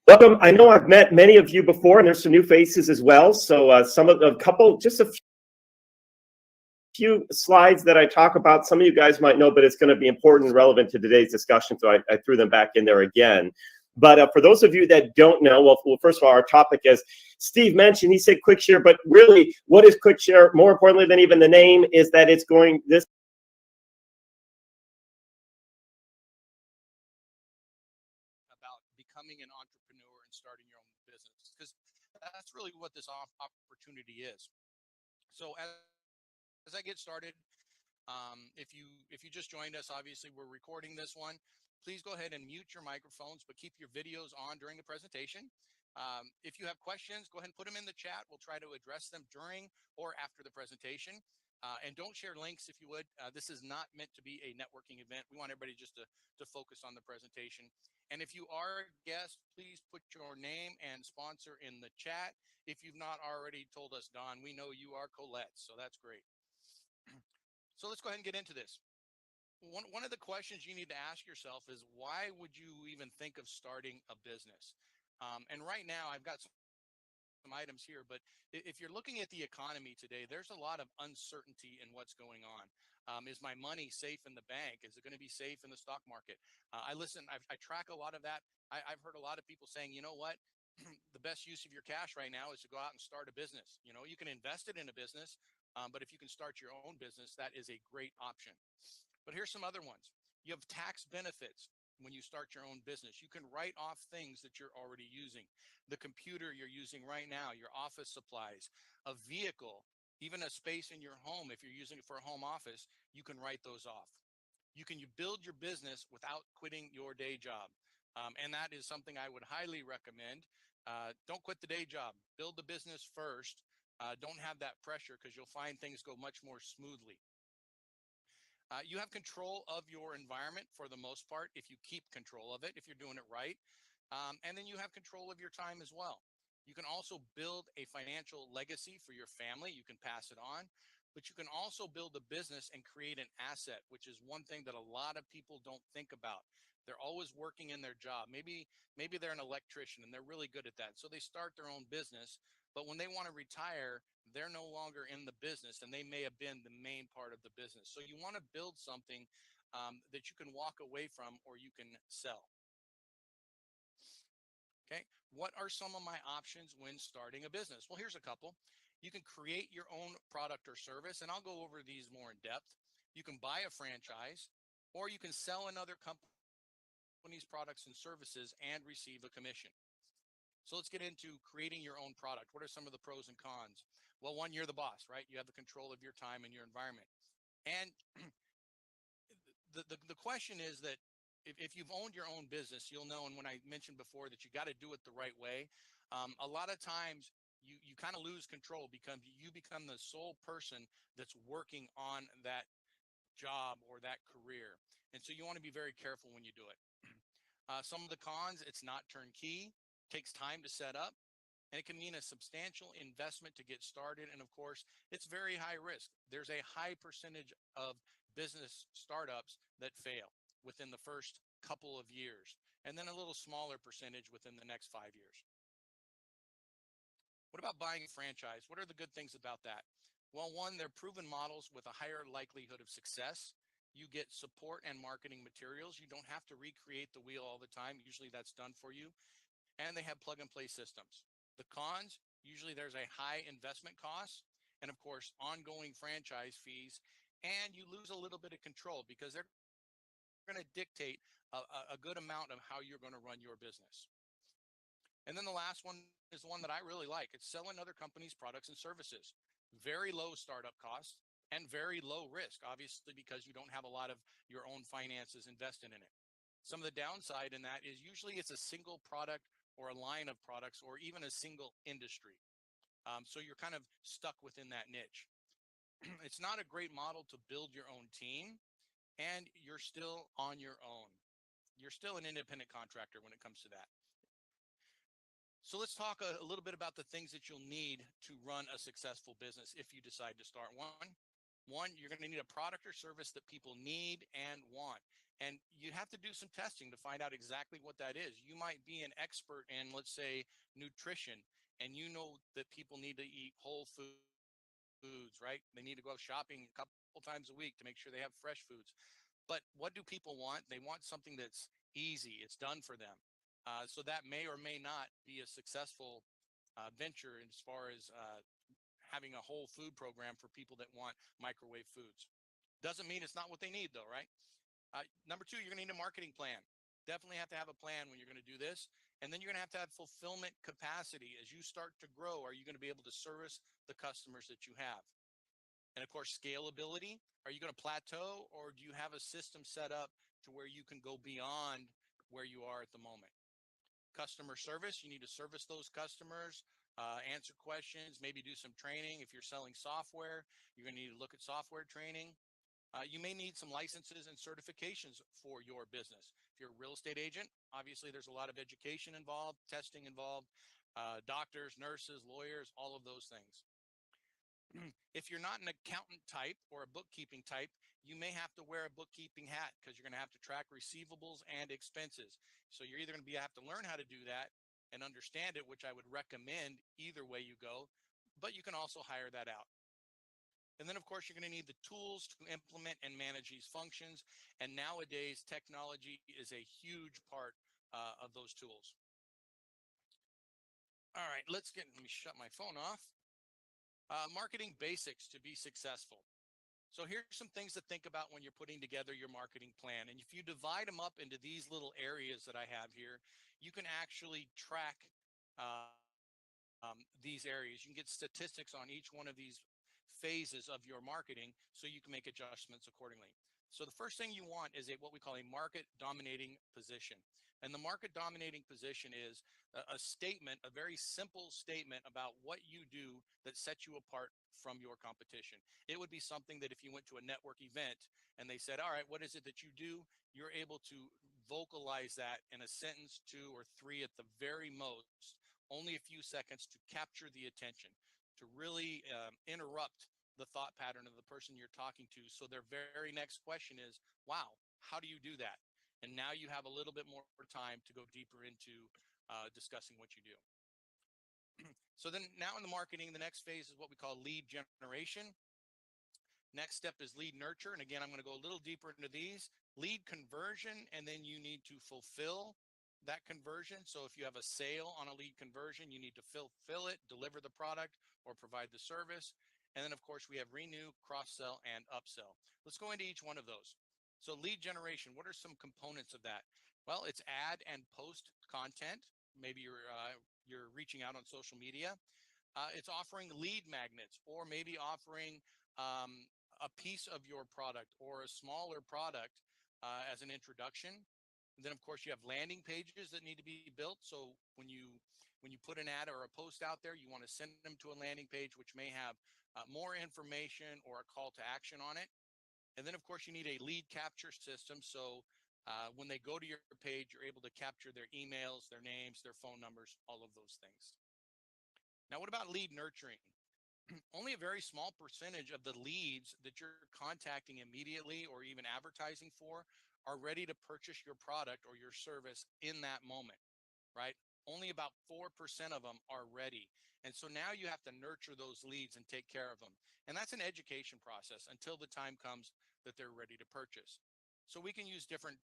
Welcome. I know I've met many of you before, and there's some new faces as well. So just a few slides that I talk about. Some of you guys might know, but it's going to be important and relevant to today's discussion, so I threw them back in there again. But for those of you that don't know, well, first of all, our topic, as Steve mentioned, he said quick share, but really, what is quick share? More importantly than even the name is that this about becoming an entrepreneur and starting your own business, because that's really what this opportunity is. So as I get started, if you just joined us, obviously we're recording this one. Please go ahead and mute your microphones, but keep your videos on during the presentation. If you have questions, go ahead and put them in the chat. We'll try to address them during or after the presentation. And don't share links if you would. This is not meant to be a networking event. We want everybody just to focus on the presentation. And if you are a guest, please put your name and sponsor in the chat. If you've not already told us, Don, we know you are Colette, so that's great. So let's go ahead and get into this. One of the questions you need to ask yourself is, why would you even think of starting a business? And right now I've got some items here, but if you're looking at the economy today, there's a lot of uncertainty in what's going on. Is my money safe in the bank? Is it going to be safe in the stock market? I track a lot of that. I've heard a lot of people saying, you know what, the best use of your cash right now is to go out and start a business. You know, you can invest it in a business, but if you can start your own business, that is a great option. But here's some other ones. You have tax benefits when you start your own business. You can write off things that you're already using. The computer you're using right now, your office supplies, a vehicle, even a space in your home. If you're using it for a home office, you can write those off. You build your business without quitting your day job. And that is something I would highly recommend. Don't quit the day job. Build the business first. Don't have that pressure, because you'll find things go much more smoothly. You have control of your environment for the most part, if you keep control of it, if you're doing it right. And then you have control of your time as well. You can also build a financial legacy for your family. You can pass it on, but you can also build a business and create an asset, which is one thing that a lot of people don't think about. They're always working in their job. Maybe they're an electrician and they're really good at that, so they start their own business. But when they want to retire, they're no longer in the business, and they may have been the main part of the business. So you want to build something that you can walk away from or you can sell. Okay, what are some of my options when starting a business? Well, here's a couple. You can create your own product or service, and I'll go over these more in depth. You can buy a franchise, or you can sell another company's products and services and receive a commission. So let's get into creating your own product. What are some of the pros and cons? Well, one, you're the boss, right? You have the control of your time and your environment. And the question is that if you've owned your own business, you'll know, and when I mentioned before that you got to do it the right way, a lot of times you kind of lose control because you become the sole person that's working on that job or that career. And so you want to be very careful when you do it. Some of the cons: it's not turnkey, takes time to set up, and it can mean a substantial investment to get started. And of course, it's very high risk. There's a high percentage of business startups that fail within the first couple of years, and then a little smaller percentage within the next 5 years. What about buying a franchise? What are the good things about that? Well, one, they're proven models with a higher likelihood of success. You get support and marketing materials. You don't have to recreate the wheel all the time. Usually that's done for you. And they have plug and play systems. The cons: usually there's a high investment cost, and of course, ongoing franchise fees, and you lose a little bit of control because they're going to dictate a good amount of how you're going to run your business. And then the last one is the one that I really like. It's selling other companies' products and services. Very low startup costs and very low risk, obviously, because you don't have a lot of your own finances invested in it. Some of the downside in that is usually it's a single product or a line of products or even a single industry. So you're kind of stuck within that niche. It's not a great model to build your own team, and you're still on your own. You're still an independent contractor when it comes to that. So let's talk a little bit about the things that you'll need to run a successful business if you decide to start one, you're going to need a product or service that people need and want. And you have to do some testing to find out exactly what that is. You might be an expert in, let's say, nutrition, and you know that people need to eat whole foods, right? They need to go shopping a couple times a week to make sure they have fresh foods. But what do people want? They want something that's easy. It's done for them. So that may or may not be a successful venture as far as having a whole food program for people that want microwave foods. Doesn't mean it's not what they need though, right? Number two, you're gonna need a marketing plan. Definitely have to have a plan when you're gonna do this. And then you're gonna have fulfillment capacity. As you start to grow, are you gonna be able to service the customers that you have? And of course, scalability. Are you gonna plateau, or do you have a system set up to where you can go beyond where you are at the moment? Customer service, you need to service those customers, answer questions, maybe do some training. If you're selling software, you're going to need to look at software training. You may need some licenses and certifications for your business. If you're a real estate agent, obviously there's a lot of education involved, testing involved, doctors, nurses, lawyers, all of those things. If you're not an accountant type or a bookkeeping type, you may have to wear a bookkeeping hat because you're going to have to track receivables and expenses. So you're either going to have to learn how to do that and understand it, which I would recommend either way you go, but you can also hire that out. And then of course, you're going to need the tools to implement and manage these functions. And nowadays, technology is a huge part of those tools. All right, let me shut my phone off. Marketing basics to be successful. So here's some things to think about when you're putting together your marketing plan. And if you divide them up into these little areas that I have here, you can actually track these areas. You can get statistics on each one of these phases of your marketing so you can make adjustments accordingly. So the first thing you want is what we call a market dominating position. And the market dominating position is a statement, a very simple statement about what you do that sets you apart from your competition. It would be something that if you went to a network event and they said, all right, what is it that you do? You're able to vocalize that in a sentence, 2 or 3 at the very most, only a few seconds to capture the attention, to really interrupt the thought pattern of the person you're talking to. So their very next question is, wow, how do you do that? And now you have a little bit more time to go deeper into discussing what you do. So then now in the marketing, the next phase is what we call lead generation. Next step is lead nurture. And again, I'm going to go a little deeper into these. Lead conversion, and then you need to fulfill that conversion. So if you have a sale on a lead conversion, you need to fulfill it, deliver the product, or provide the service. And then of course we have renew, cross-sell, and upsell. Let's go into each one of those. So lead generation, what are some components of that? Well, it's add and post content. Maybe you're reaching out on social media. It's offering lead magnets, or maybe offering a piece of your product or a smaller product as an introduction. And then of course you have landing pages that need to be built. So when you put an ad or a post out there, you want to send them to a landing page, which may have more information or a call to action on it. And then of course you need a lead capture system. So when they go to your page, you're able to capture their emails, their names, their phone numbers, all of those things. Now, what about lead nurturing? Only a very small percentage of the leads that you're contacting immediately or even advertising for are ready to purchase your product or your service in that moment, right? Only about 4% of them are ready. And so now you have to nurture those leads and take care of them. And that's an education process until the time comes that they're ready to purchase. So we can use different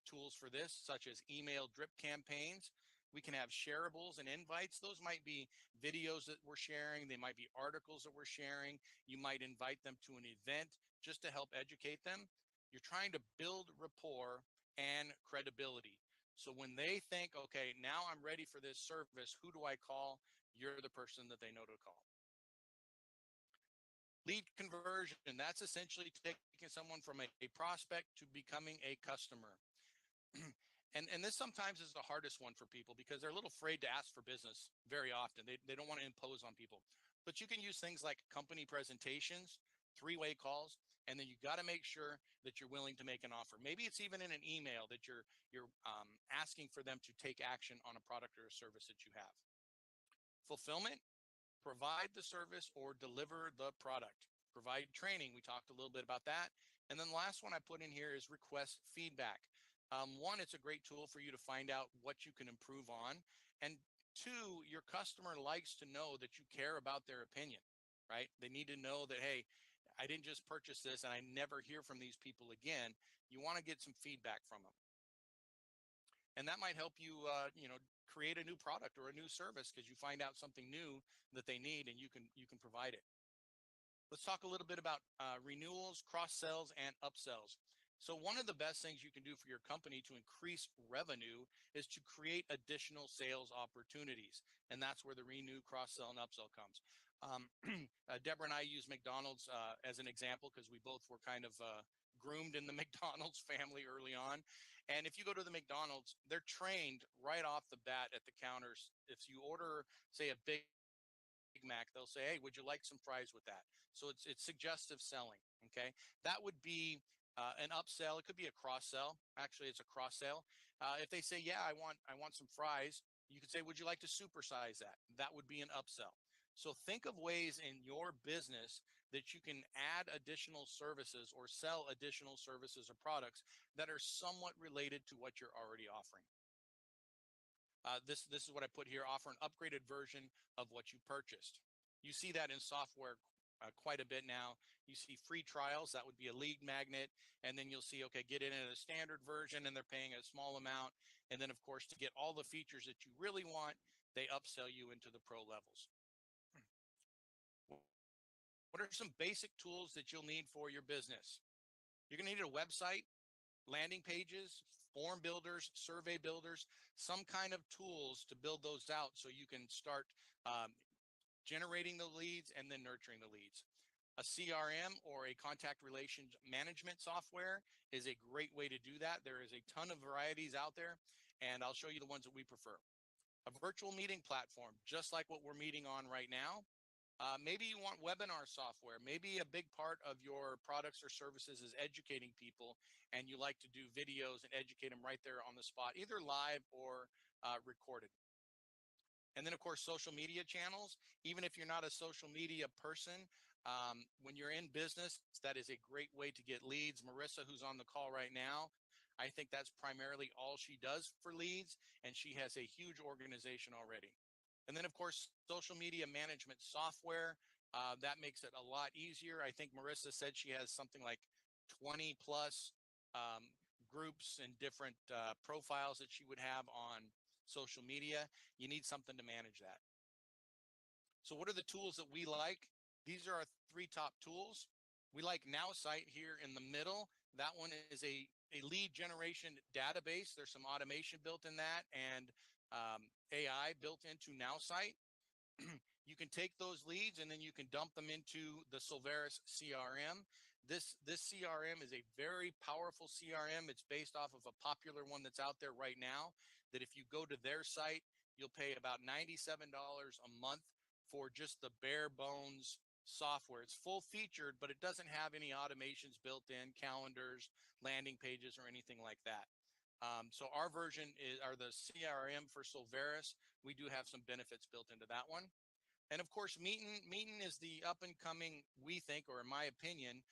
tools for this, such as email drip campaigns. We can have shareables and invites. Those might be videos that we're sharing. They might be articles that we're sharing. You might invite them to an event just to help educate them. You're trying to build rapport and credibility. So when they think, okay, now I'm ready for this service, who do I call? You're the person that they know to call. Lead conversion, that's essentially taking someone from a prospect to becoming a customer. And this sometimes is the hardest one for people because they're a little afraid to ask for business very often. They don't want to impose on people. But you can use things like company presentations, three-way calls, and then you got to make sure that you're willing to make an offer. Maybe it's even in an email that you're asking for them to take action on a product or a service that you have. Fulfillment, provide the service or deliver the product. Provide training, we talked a little bit about that. And then the last one I put in here is request feedback. One, it's a great tool for you to find out what you can improve on. And two, your customer likes to know that you care about their opinion, right? They need to know that, hey, I didn't just purchase this and I never hear from these people again. You want to get some feedback from them. And that might help you, create a new product or a new service because you find out something new that they need and you can provide it. Let's talk a little bit about renewals, cross sells, and upsells. So one of the best things you can do for your company to increase revenue is to create additional sales opportunities. And that's where the renew, cross sell, and upsell comes. Deborah and I use McDonald's as an example because we both were kind of groomed in the McDonald's family early on. And if you go to the McDonald's, they're trained right off the bat at the counters. If you order, say, a Big Mac, they'll say, hey, would you like some fries with that? So it's suggestive selling. Okay. That would be an upsell. It could be a cross sell. Actually, it's a cross sell. If they say, yeah, I want some fries, you could say, would you like to supersize that? That would be an upsell. So think of ways in your business that you can add additional services or sell additional services or products that are somewhat related to what you're already offering. This is what I put here: offer an upgraded version of what you purchased. You see that in software quite a bit now. You see free trials, that would be a lead magnet, and then you'll see, okay, get it in a standard version and they're paying a small amount. And then of course, to get all the features that you really want, they upsell you into the pro levels. What are some basic tools that you'll need for your business? You're going to need a website, landing pages, form builders, survey builders, some kind of tools to build those out so you can start generating the leads and then nurturing the leads. A CRM or a contact relations management software is a great way to do that. There is a ton of varieties out there, and I'll show you the ones that we prefer. A virtual meeting platform, just like what we're meeting on right now. Maybe you want webinar software. Maybe a big part of your products or services is educating people, and you like to do videos and educate them right there on the spot, either live or recorded. And then, of course, social media channels. Even if you're not a social media person, when you're in business, that is a great way to get leads. Marissa, who's on the call right now, I think that's primarily all she does for leads, and she has a huge organization already. And then, of course, social media management software, that makes it a lot easier. I think Marissa said she has something like 20 plus groups and different profiles that she would have on social media. You need something to manage that. So what are the tools that we like? These are our three top tools. We like NowSite here in the middle. That one is a lead generation database. There's some automation built in that and AI built into NowSite. You can take those leads and then you can dump them into the Solveris CRM. This CRM is a very powerful CRM. It's based off of a popular one that's out there right now, that if you go to their site, you'll pay about $97 a month for just the bare bones software. It's full featured, but it doesn't have any automations built in, calendars, landing pages, or anything like that. So our version are the CRM for Solveris. We do have some benefits built into that one. And of course, Meetin is the up and coming, we think, or in my opinion,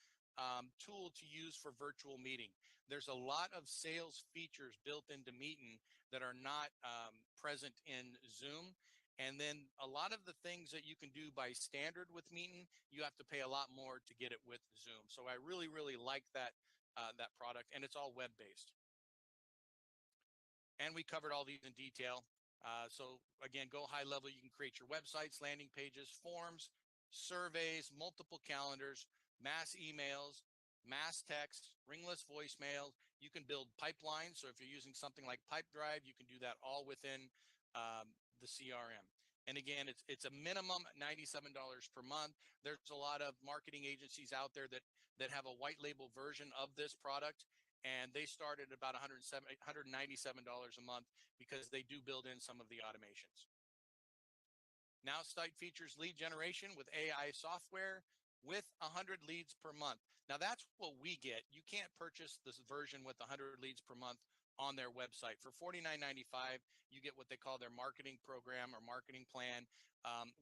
tool to use for virtual meeting. There's a lot of sales features built into Meetin that are not present in Zoom. And then a lot of the things that you can do by standard with Meetin, you have to pay a lot more to get it with Zoom. So I really, really like that product, and it's all web-based. And we covered all these in detail. So again, go high level. You can create your websites, landing pages, forms, surveys, multiple calendars, mass emails, mass text, ringless voicemail. You can build pipelines. So if you're using something like Pipedrive, you can do that all within the CRM. And again, it's a minimum $97 per month. There's a lot of marketing agencies out there that have a white label version of this product, and they start at about $197 a month because they do build in some of the automations. Now site features lead generation with AI software with 100 leads per month. Now that's what we get. You can't purchase this version with 100 leads per month on their website. For $49.95, you get what they call their marketing program or marketing plan,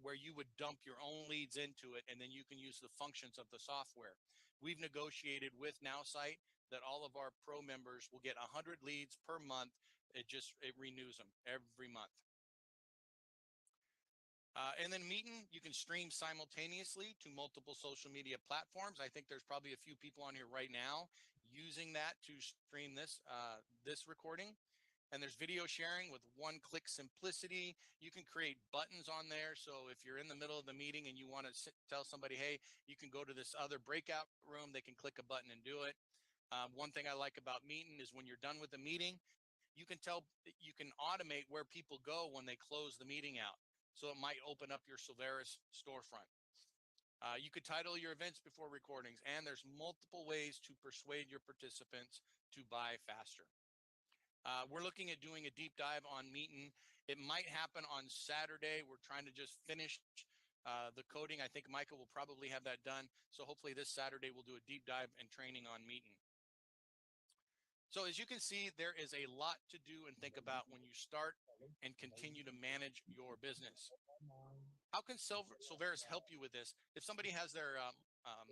where you would dump your own leads into it, and then you can use the functions of the software. We've negotiated with NowSite that all of our pro members will get 100 leads per month. It renews them every month. And then Meetin, you can stream simultaneously to multiple social media platforms. I think there's probably a few people on here right now using that to stream this recording. And there's video sharing with one-click simplicity. You can create buttons on there. So if you're in the middle of the meeting and you want to tell somebody, hey, you can go to this other breakout room, they can click a button and do it. One thing I like about Meetin is when you're done with the meeting, you can automate where people go when they close the meeting out. So it might open up your Silveris storefront. You could title your events before recordings, and there's multiple ways to persuade your participants to buy faster. We're looking at doing a deep dive on Meetin. It might happen on Saturday. We're trying to just finish the coding. I think Micah will probably have that done. So hopefully this Saturday we'll do a deep dive and training on Meetin. So as you can see, there is a lot to do and think about when you start and continue to manage your business. How can Silveris help you with this? If somebody has their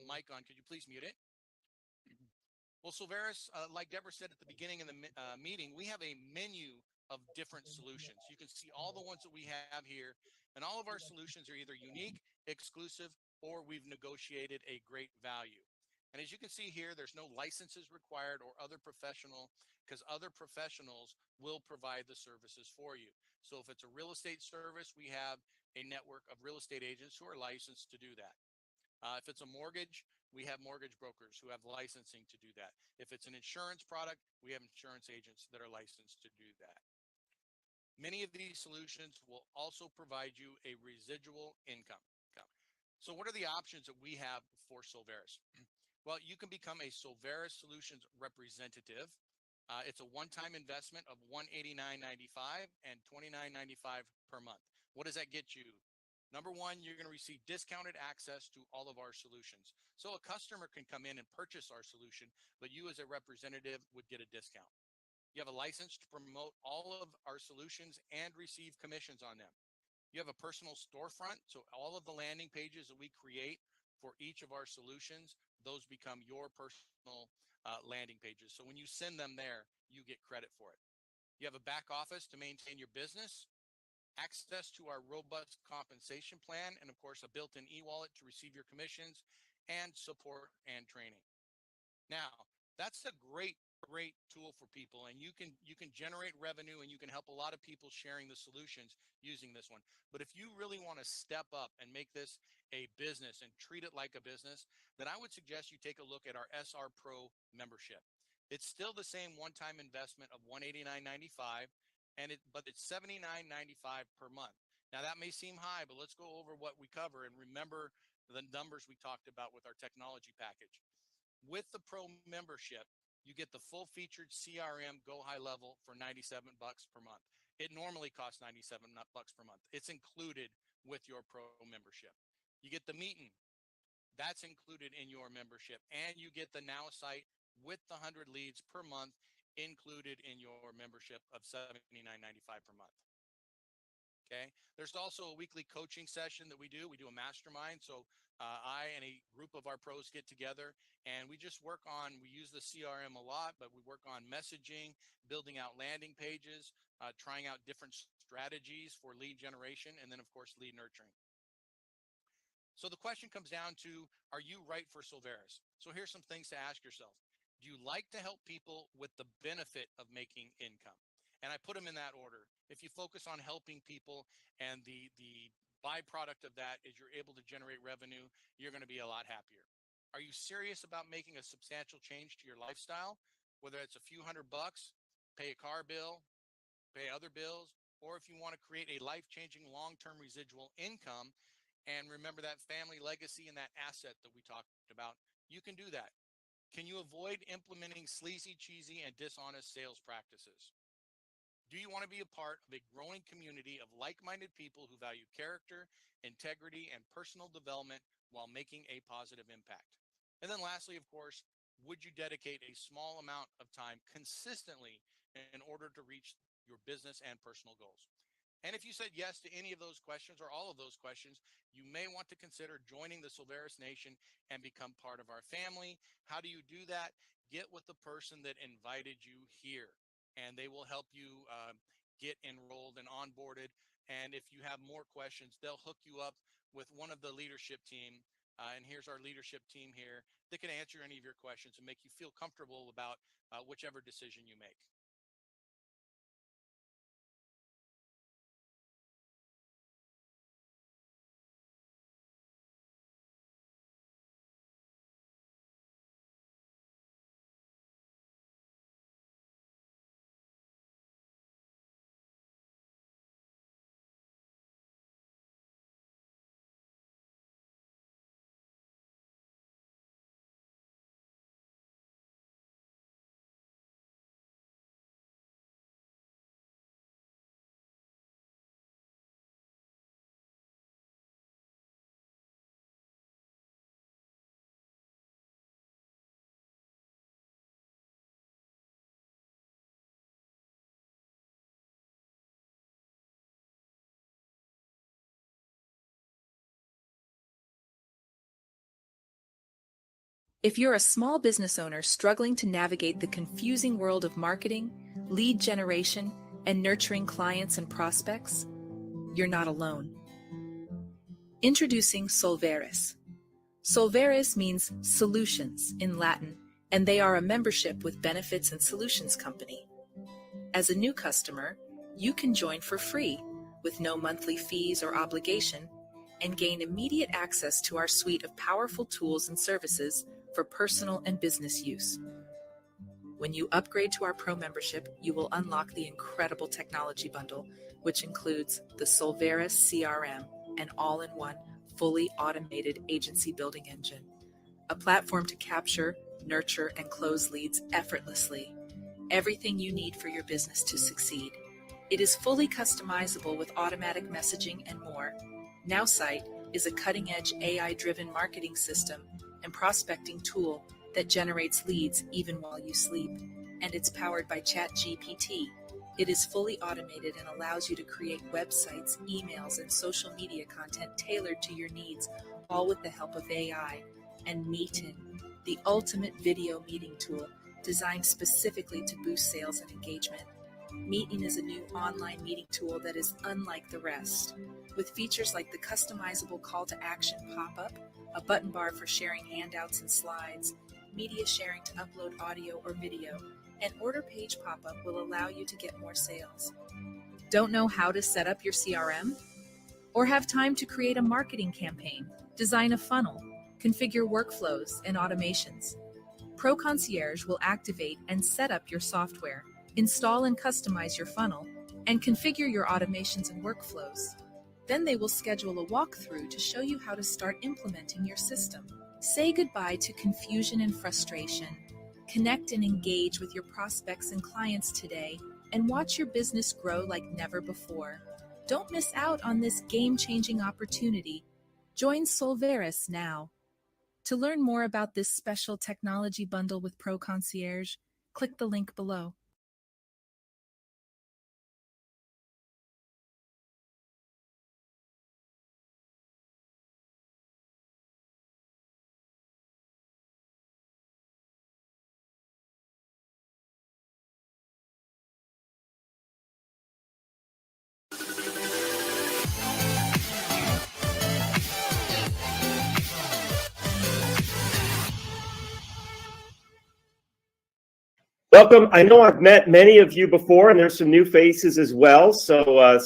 mic on, could you please mute it? Well, Silveris, like Deborah said at the beginning of the meeting, we have a menu of different solutions. You can see all the ones that we have here, and all of our solutions are either unique, exclusive, or we've negotiated a great value. And as you can see here, there's no licenses required or other professional, because other professionals will provide the services for you. So if it's a real estate service, we have a network of real estate agents who are licensed to do that. If it's a mortgage, we have mortgage brokers who have licensing to do that. If it's an insurance product, we have insurance agents that are licensed to do that. Many of these solutions will also provide you a residual income. So what are the options that we have for Silveris? Well, you can become a Silveris Solutions representative. It's a one-time investment of $189.95 and $29.95 per month. What does that get you? Number one, you're going to receive discounted access to all of our solutions. So a customer can come in and purchase our solution, but you as a representative would get a discount. You have a license to promote all of our solutions and receive commissions on them. You have a personal storefront, so all of the landing pages that we create for each of our solutions, those become your personal landing pages. So when you send them there, you get credit for it. You have a back office to maintain your business, access to our robust compensation plan, and of course, a built-in e-wallet to receive your commissions and support and training. Now, that's a great tool for people, and you can generate revenue, and you can help a lot of people sharing the solutions using this one. But if you really want to step up and make this a business and treat it like a business, then I would suggest you take a look at our SR Pro membership. It's still the same one-time investment of $189.95, but it's $79.95 per month. Now that may seem high, but let's go over what we cover and remember the numbers we talked about with our technology package. With the Pro membership, you get the full featured CRM Go High Level for $97 per month. It normally costs $97 per month. It's included with your Pro membership. You get the Meetin, that's included in your membership, and you get the NowSite with the 100 leads per month included in your membership of $79.95 per month. Okay. There's also a weekly coaching session that we do. We do a mastermind. So I and a group of our pros get together and we just work on, we use the CRM a lot, but we work on messaging, building out landing pages, trying out different strategies for lead generation, and then of course, lead nurturing. So the question comes down to, are you right for Silveris? So here's some things to ask yourself. Do you like to help people with the benefit of making income? And I put them in that order. If you focus on helping people and the byproduct of that is you're able to generate revenue, you're going to be a lot happier. Are you serious about making a substantial change to your lifestyle? Whether it's a few $100, pay a car bill, pay other bills, or if you want to create a life-changing long-term residual income and remember that family legacy and that asset that we talked about, you can do that. Can you avoid implementing sleazy, cheesy, and dishonest sales practices? Do you want to be a part of a growing community of like-minded people who value character, integrity, and personal development while making a positive impact? And then lastly, of course, would you dedicate a small amount of time consistently in order to reach your business and personal goals? And if you said yes to any of those questions or all of those questions, you may want to consider joining the Solveris Nation and become part of our family. How do you do that? Get with the person that invited you here, and they will help you get enrolled and onboarded. And if you have more questions, they'll hook you up with one of the leadership team. And here's our leadership team here that can answer any of your questions and make you feel comfortable about whichever decision you make. If you're a small business owner struggling to navigate the confusing world of marketing, lead generation, and nurturing clients and prospects, you're not alone. Introducing Solveris. Solveris means solutions in Latin, and they are a membership with benefits and solutions company. As a new customer, you can join for free with no monthly fees or obligation and gain immediate access to our suite of powerful tools and services for personal and business use. When you upgrade to our Pro membership, you will unlock the incredible technology bundle, which includes the Solveris CRM, an all-in-one, fully automated agency building engine, a platform to capture, nurture, and close leads effortlessly. Everything you need for your business to succeed. It is fully customizable with automatic messaging and more. NowSite is a cutting-edge AI-driven marketing system and prospecting tool that generates leads even while you sleep, and it's powered by ChatGPT. It is fully automated and allows you to create websites, emails, and social media content tailored to your needs, all with the help of AI. And Meetin, the ultimate video meeting tool designed specifically to boost sales and engagement. Meetin is a new online meeting tool that is unlike the rest, with features like the customizable call to action pop-up, a button bar for sharing handouts and slides, media sharing to upload audio or video, and order page pop-up will allow you to get more sales. Don't know how to set up your CRM? Or have time to create a marketing campaign, design a funnel, configure workflows and automations? Pro Concierge will activate and set up your software, install and customize your funnel, and configure your automations and workflows. Then they will schedule a walkthrough to show you how to start implementing your system. Say goodbye to confusion and frustration. Connect and engage with your prospects and clients today and watch your business grow like never before. Don't miss out on this game-changing opportunity. Join Solveris now. To learn more about this special technology bundle with Pro Concierge, click the link below. Welcome. I know I've met many of you before, and there's some new faces as well. So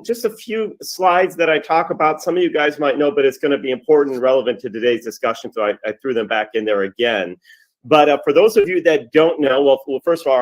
just a few slides that I talk about. Some of you guys might know, but it's going to be important and relevant to today's discussion. So I threw them back in there again. But for those of you that don't know, well, first of all,